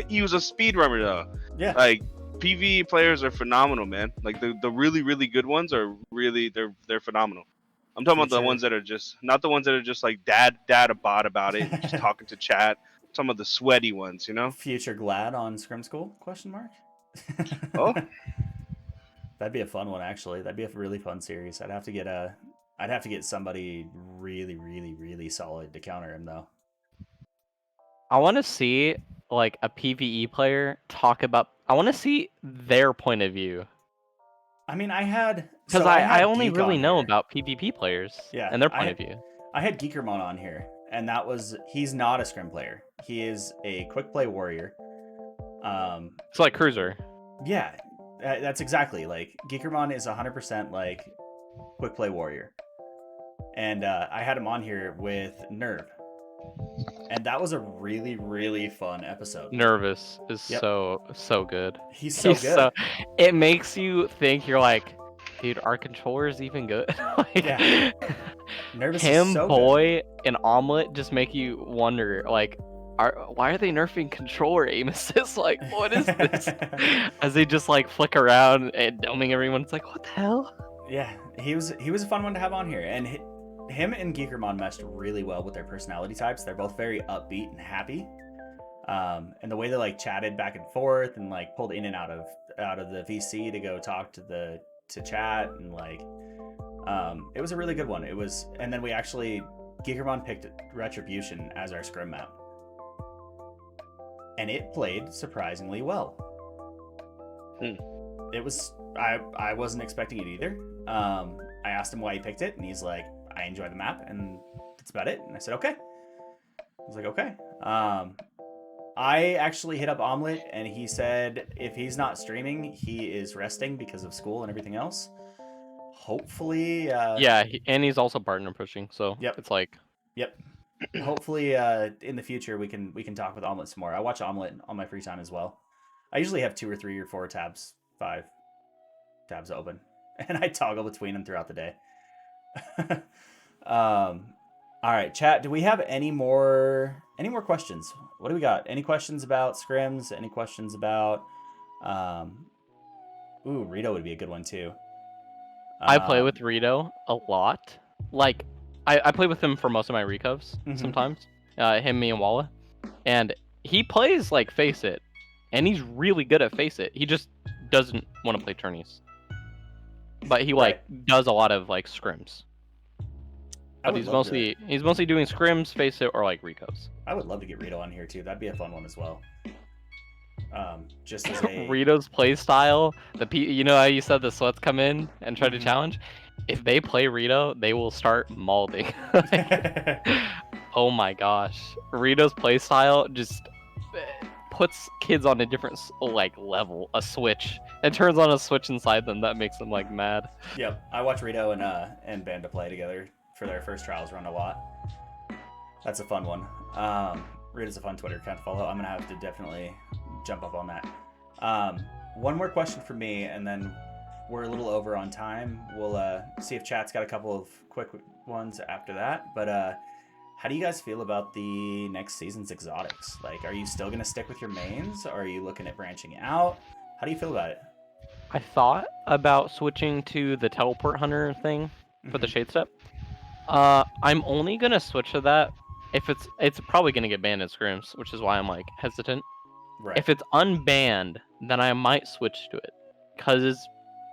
he was a speedrunner though. Yeah. Like, PvE players are phenomenal, man. Like, the really, really good ones are really they're phenomenal. I'm talking about the ones that are just not the ones that are just like dad a bot about it, just talking to chat. Some of the sweaty ones, you know.
Future Glad on Scrim School? ?
Oh,
that'd be a fun one actually. That'd be a really fun series. I'd have to get somebody really, really, really solid to counter him though.
I want to see like a PvE player talk about. I want to see their point of view.
I mean, I only
really know about PvP players and their point of view.
I had Geekermon on here, and he's not a Scrim player. He is a quick play warrior.
It's like Cruiser.
Yeah, that's exactly like Geekermon is 100% like quick play warrior. And I had him on here with Nerve. And that was a really, really fun episode.
Nervous is so good.
He's so good.
It makes you think, you're like, dude, our controller is even good. Like,
yeah. Nervous
him,
is so
Boy, and Omelet just make you wonder, like, why are they nerfing controller aim assist? Like, what is this? As they just like flick around and doming everyone. It's like, what the hell?
Yeah, he was a fun one to have on here, and him and Geekermon meshed really well with their personality types. They're both very upbeat and happy, and the way they like chatted back and forth and like pulled in and out of the VC to go talk to chat, and like it was a really good one. And then Geekermon picked Retribution as our Scrim map, and it played surprisingly well. It was I wasn't expecting it either. I asked him why he picked it, and he's like, I enjoy the map, and that's about it. And I said, okay. I was like, okay. I actually hit up Omelet, and he said if he's not streaming, he is resting because of school and everything else. Hopefully.
Yeah, and he's also partner pushing, so it's like.
Yep. Hopefully, in the future we can talk with Omelet some more. I watch Omelet on my free time as well. I usually have 2 or 3 or 4 tabs, 5 tabs open, and I toggle between them throughout the day. All right, chat. Do we have any more questions? What do we got? Any questions about scrims? Any questions about? Rito would be a good one too.
I play with Rito a lot. Like, I play with him for most of my recovs sometimes. Him, me, and Walla, and he plays like Face It, and he's really good at Face It. He just doesn't want to play tourneys, but he like does a lot of like scrims. But he's mostly doing scrims, Face It, or like recos.
I would love to get Rito on here too. That'd be a fun one as well. Just as a...
Rito's play style, you know how you said the sweats come in and try to challenge? If they play Rito, they will start mauling. Oh my gosh. Rito's play style just puts kids on a different like level, a switch. It turns on a switch inside them that makes them like mad.
Yep, I watch Rito and Banda play together for their first trials run a lot. That's a fun one. Rito's a fun Twitter account to follow. I'm gonna have to definitely jump up on that. One more question for me, and then we're a little over on time. We'll see if chat's got a couple of quick ones after that. But how do you guys feel about the next season's exotics? Like, are you still gonna stick with your mains? Or are you looking at branching out? How do you feel about it?
I thought about switching to the teleport hunter thing for the shade step. I'm only gonna switch to that if it's probably gonna get banned in scrims, which is why I'm like hesitant.
Right.
If it's unbanned, then I might switch to it, because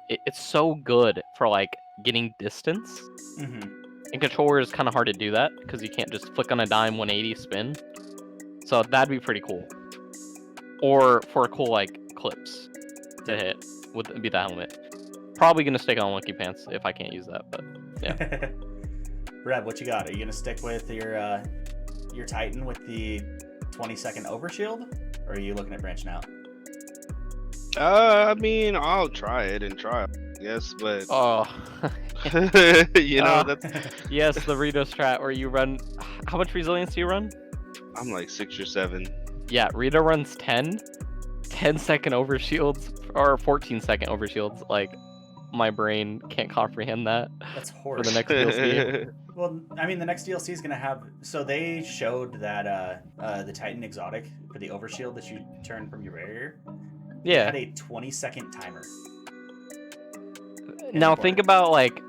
it's so good for like getting distance. And controller is kind of hard to do that because you can't just flick on a dime 180 spin. So that'd be pretty cool. Or for a cool like clips to hit would be the helmet. Probably gonna stick on Lucky Pants if I can't use that, but yeah.
Brad, what you got? Are you gonna stick with your Titan with the 20-second overshield, or are you looking at branching out?
I mean, I'll try it, I guess, but you know, that's...
Yes, the Rito strat where you run. How much resilience do you run?
I'm like 6 or 7.
Yeah, Rito runs 10-second overshields or 14-second overshields. Like, my brain can't comprehend that.
That's horrible.
For the next DLC.
Well, I mean, the next DLC is gonna have. So they showed that the Titan exotic for the overshield that you turn from your barrier.
Yeah.
Had a 20-second timer.
Now think about like,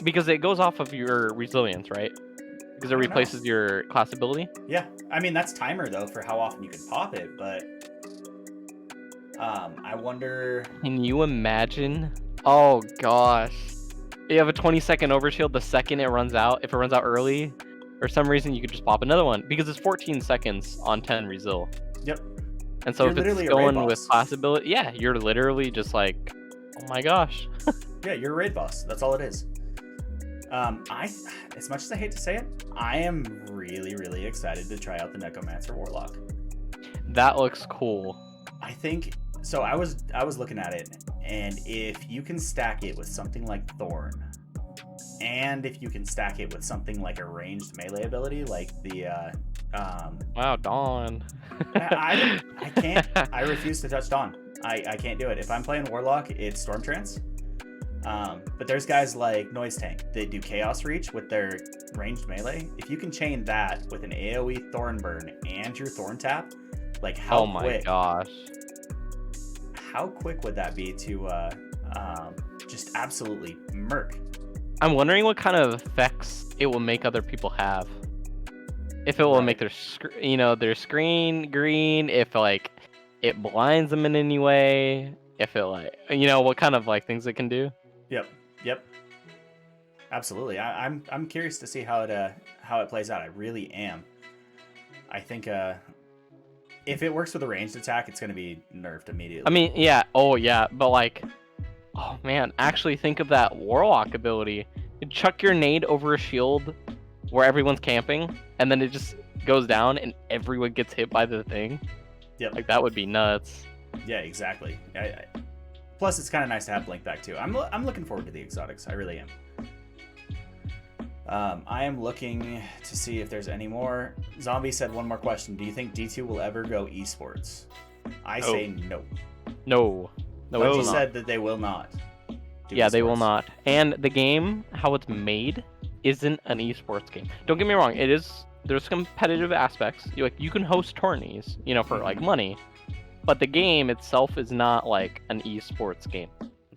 because it goes off of your resilience, right? Because it replaces your class ability.
Yeah, I mean that's timer though for how often you can pop it, but I wonder.
Can you imagine? Oh gosh, you have a 20-second overshield. The second it runs out, if it runs out early, for some reason you could just pop another one because it's 14 seconds on 10 resil.
Yep.
And so if it's going with class ability, yeah, you're literally just like, oh my gosh.
Yeah, you're a raid boss. That's all it is. I, as much as I hate to say it, I am really, really excited to try out the Necromancer Warlock.
That looks cool.
I think so. I was looking at it, and if you can stack it with something like Thorn, and if you can stack it with something like a ranged melee ability, like the
Wow, Dawn.
I can't. I refuse to touch Dawn. I can't do it. If I'm playing Warlock, it's Storm Trance. But there's guys like Noise Tank that do Chaos Reach with their ranged melee. If you can chain that with an AoE Thorn Burn and your Thorn Tap, like how
Oh my gosh.
how quick would that be to just absolutely murk?
I'm wondering what kind of effects it will make other people have. If it will
Right.
make their their screen green, if like it blinds them in any way, if it like what kind of like things it can do.
Yep. Absolutely. I'm curious to see how it plays out. I really am. I think if it works with a ranged attack, it's going to be nerfed immediately.
I mean, yeah, oh yeah, but like, oh man, actually think of that Warlock ability. You chuck your nade over a shield where everyone's camping, and then it just goes down, and everyone gets hit by the thing.
Yep.
Like that would be nuts.
Yeah, exactly. Plus, it's kind of nice to have Blink back too. I'm looking forward to the exotics. I really am. I am looking to see if there's any more. Zombie said one more question. Do you think D2 will ever go esports? I say no.
No,
Bungie
it will not.
said that they will not.
Yeah, they will not. And the game, how it's made, isn't an esports game. Don't get me wrong. There's competitive aspects. You can host tourneys, for like money, but the game itself is not like an esports game.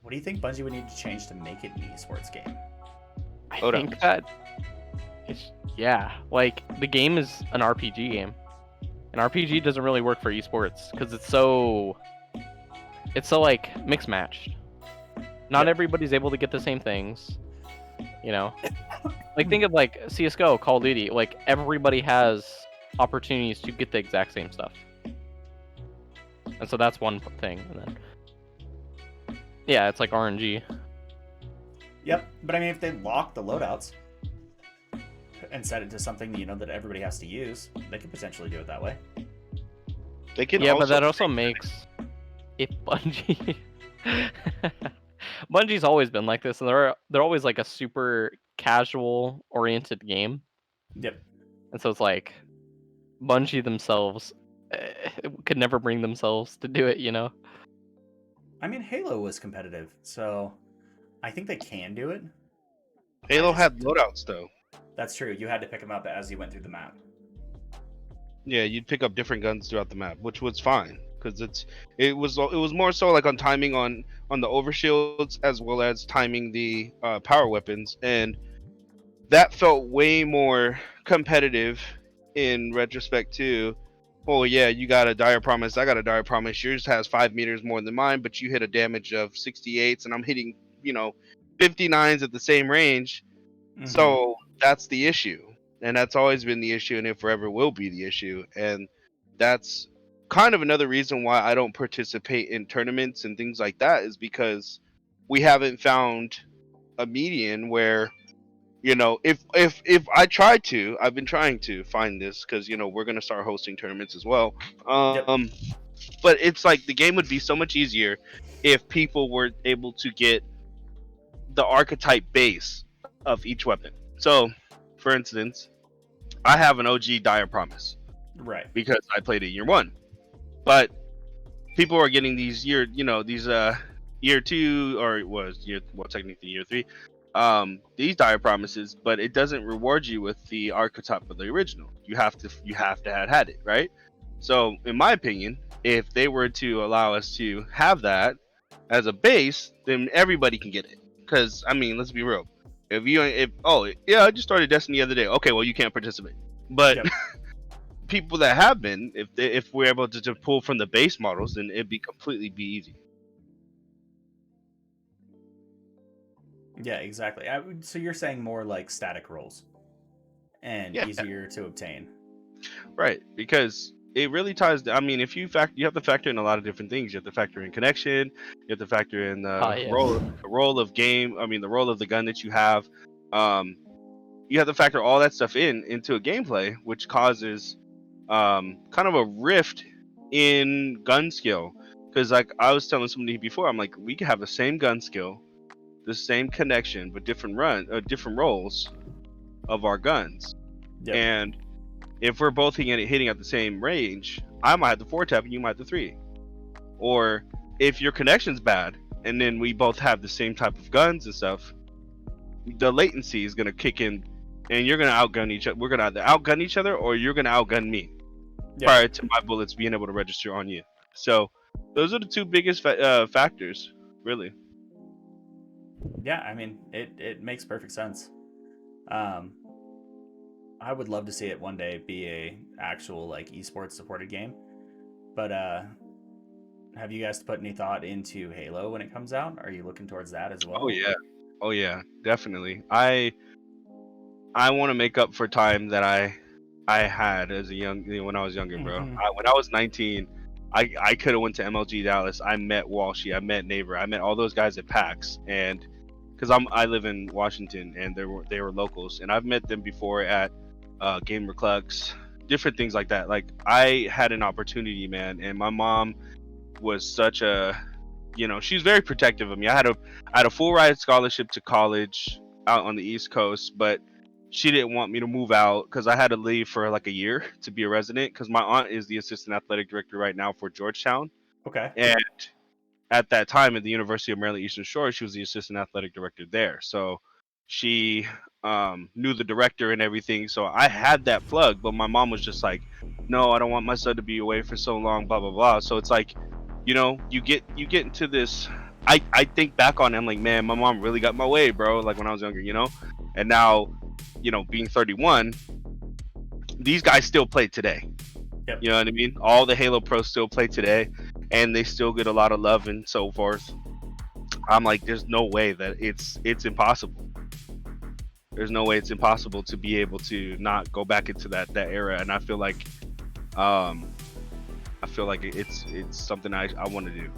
What do you think Bungie would need to change to make it an esports game?
I think that like the game is an RPG game. An RPG doesn't really work for esports because it's so like mixed matched. Not everybody's able to get the same things, Like think of like CS:GO, Call of Duty. Like everybody has opportunities to get the exact same stuff, and so that's one thing. And then it's like RNG.
Yep, but I mean, if they lock the loadouts and set it to something that everybody has to use, they could potentially do it that way.
They can.
But that also makes if Bungie. Bungie's always been like this, and they're always like a super casual oriented game.
Yep.
And so it's like Bungie themselves could never bring themselves to do it,
I mean, Halo was competitive, so I think they can do it.
Halo had loadouts though.
That's true. You had to pick them up as you went through the map.
Yeah, you'd pick up different guns throughout the map, which was fine because it was more so like on timing on the overshields as well as timing the power weapons, and that felt way more competitive in retrospect too. Oh yeah, you got a dire promise, I got a dire promise. Yours has 5 meters more than mine, but you hit a damage of 68s, and I'm hitting 59s at the same range.
Mm-hmm.
So that's the issue, and that's always been the issue, and it forever will be the issue. And that's kind of another reason why I don't participate in tournaments and things like that, is because we haven't found a median where if I try to, I've been trying to find this because we're gonna start hosting tournaments as well. But it's like the game would be so much easier if people were able to get the archetype base of each weapon. So, for instance, I have an OG Dire Promise,
right? Because
I played it year 1, but people are getting these year 2 or it was technically year 3. These dire promises, but it doesn't reward you with the archetype of the original. You have to have had it, right? So in my opinion, if they were to allow us to have that as a base, then everybody can get it. Because I mean, let's be real. I just started Destiny the other day. Okay, well you can't participate. But people that have been, if we're able to pull from the base models, then it'd be completely easy.
Yeah, exactly. So you're saying more like static rolls and easier to obtain. Right,
because it really ties. I mean, if you have to factor in a lot of different things. You have to factor in connection. You have to factor in the role of game. I mean, the role of the gun that you have. you have to factor all that stuff into a gameplay, which causes kind of a rift in gun skill. Because like I was telling somebody before, I'm like, we could have the same gun skill, the same connection, but different different rolls of our guns.
Yep.
And if we're both hitting at the same range, I might have the 4-tap and you might have the 3. Or if your connection's bad and then we both have the same type of guns and stuff, the latency is gonna kick in, and you're gonna outgun each other. We're gonna either outgun each other, or you're gonna outgun me prior to my bullets being able to register on you. So those are the two biggest factors, really.
Yeah, I mean, it makes perfect sense. I would love to see it one day be a actual like esports supported game. But have you guys put any thought into Halo when it comes out? Are you looking towards that as well?
Oh yeah, definitely. I want to make up for time that I had as a when I was younger, bro.
Mhm.
When I was 19, I could have went to MLG Dallas. I met Walshy, I met Neighbor, I met all those guys at PAX, and because I live in Washington and they were locals, and I've met them before at Gamer Clucks, different things like that. Like I had an opportunity, man, and my mom was such a, she's very protective of me. I had a full ride scholarship to college out on the East Coast, but she didn't want me to move out because I had to leave for like a year to be a resident, because my aunt is the assistant athletic director right now for Georgetown.
Okay.
And at that time at the University of Maryland Eastern Shore, she was the assistant athletic director there. So she knew the director and everything. So I had that plug, but my mom was just like, no, I don't want my son to be away for so long, blah, blah, blah. So it's like, you get into this. I think back on it, I'm like, man, my mom really got my way, bro. Like when I was younger, and now, being 31, these guys still play today.
Yep.
You know what I mean? All the Halo pros still play today, and they still get a lot of love and so forth. I'm like, there's no way that it's impossible. There's no way it's impossible to be able to not go back into that era. And I feel like it's something I want to do.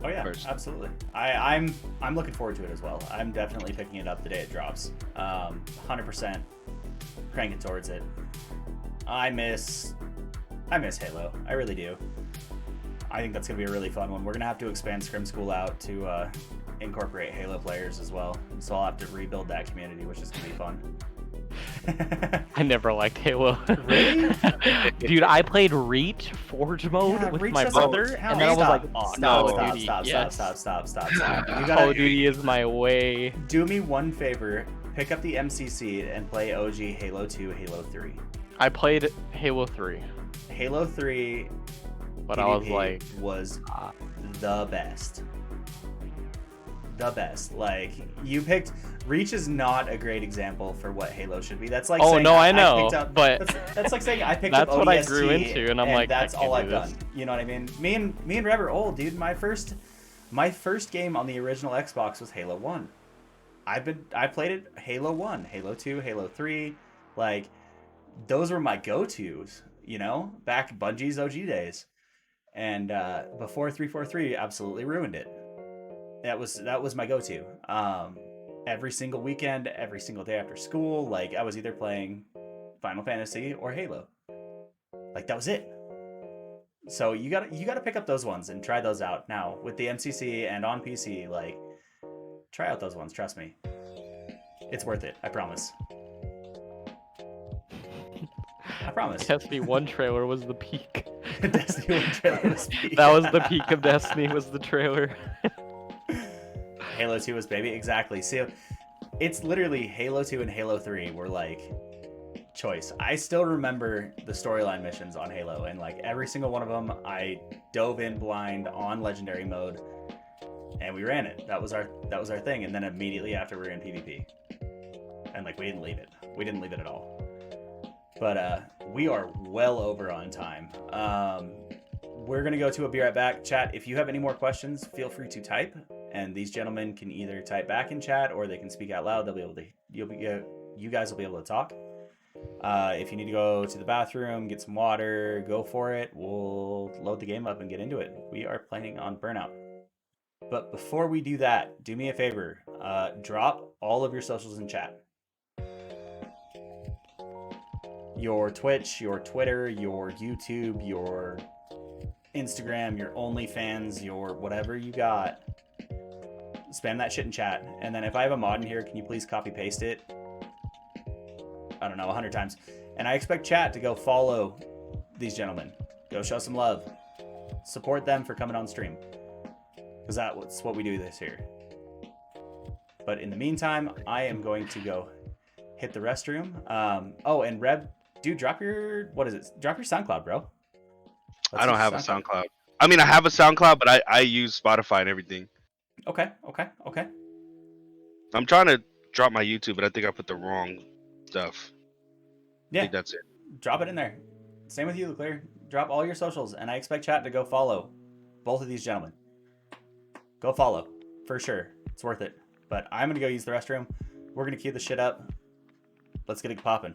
Oh yeah,
first.
Absolutely. I'm looking forward to it as well. I'm definitely picking it up the day it drops. 100% cranking towards it. I miss Halo. I really do. I think that's gonna be a really fun one. We're gonna have to expand Scrim School out to incorporate Halo players as well. So I'll have to rebuild that community, which is gonna be fun.
I never liked Halo.
Really?
Dude, I played Reach Forge mode with
Reach
my
doesn't-
brother,
Hell,
and then I was
stop.
like, oh,
Stop,
Call
stop,
of Duty,
stop,
yes.
stop. You
Call
gotta
of Duty is my way.
do me one favor. Pick up the MCC and play OG Halo 2, Halo 3.
I played Halo 3,
Halo 3
but I was
PvP
like,
was the best. The best. Like, you picked Reach is not a great example for what Halo should be. That's like
oh
saying
no, I know,
picked up,
but
that's like saying I picked up
that's what I
ODST
grew into, and I'm like,
that's
I can't
all
do
I've
this.
done. You know what I mean? Me and Reb are old, dude. My first game on the original Xbox was Halo 1. I played it Halo 1, Halo 2, Halo 3. Like, those were my go-tos, back Bungie's OG days. And before 343 absolutely ruined it. That was my go-to. Every single weekend, every single day after school, like I was either playing Final Fantasy or Halo. Like that was it. So you gotta pick up those ones and try those out now with the MCC and on PC. Like, try out those ones. Trust me, it's worth it. I promise. I promise.
Destiny 1 trailer was the peak.
Destiny 1 trailer was peak.
That was the peak of Destiny, was the trailer.
Halo 2 was baby, exactly. See, it's literally Halo 2 and Halo 3 were like choice. I still remember the storyline missions on Halo, and like every single one of them, I dove in blind on legendary mode, and we ran it. That was our thing. And then immediately after, we were in PvP, and like we didn't leave it. We didn't leave it at all. But we are well over on time. We're gonna go to a be right back. Chat, if you have any more questions, feel free to type, and these gentlemen can either type back in chat or they can speak out loud. They'll be able to. You guys will be able to talk. If you need to go to the bathroom, get some water, go for it. We'll load the game up and get into it. We are planning on Burnout. But before we do that, do me a favor. Drop all of your socials in chat. your Twitch, your Twitter, your YouTube, your Instagram, your OnlyFans, your whatever you got. Spam that shit in chat. And then if I have a mod in here, can you please copy paste it? I don't know, 100 times. And I expect chat to go follow these gentlemen. Go show some love. Support them for coming on stream. Because that's what we do this here. But in the meantime, I am going to go hit the restroom. Oh, and Reb, dude, drop your, Drop your SoundCloud, bro.
I don't have a SoundCloud. I mean, I have a SoundCloud, but I use Spotify and everything.
Okay.
I'm trying to drop my YouTube, but I think I put the wrong stuff.
Yeah.
I think that's it.
Drop it in there. Same with you, Leclear. Drop all your socials, and I expect chat to go follow both of these gentlemen. Go follow, for sure. It's worth it. But I'm going to go use the restroom. We're going to queue the shit up. Let's get it popping.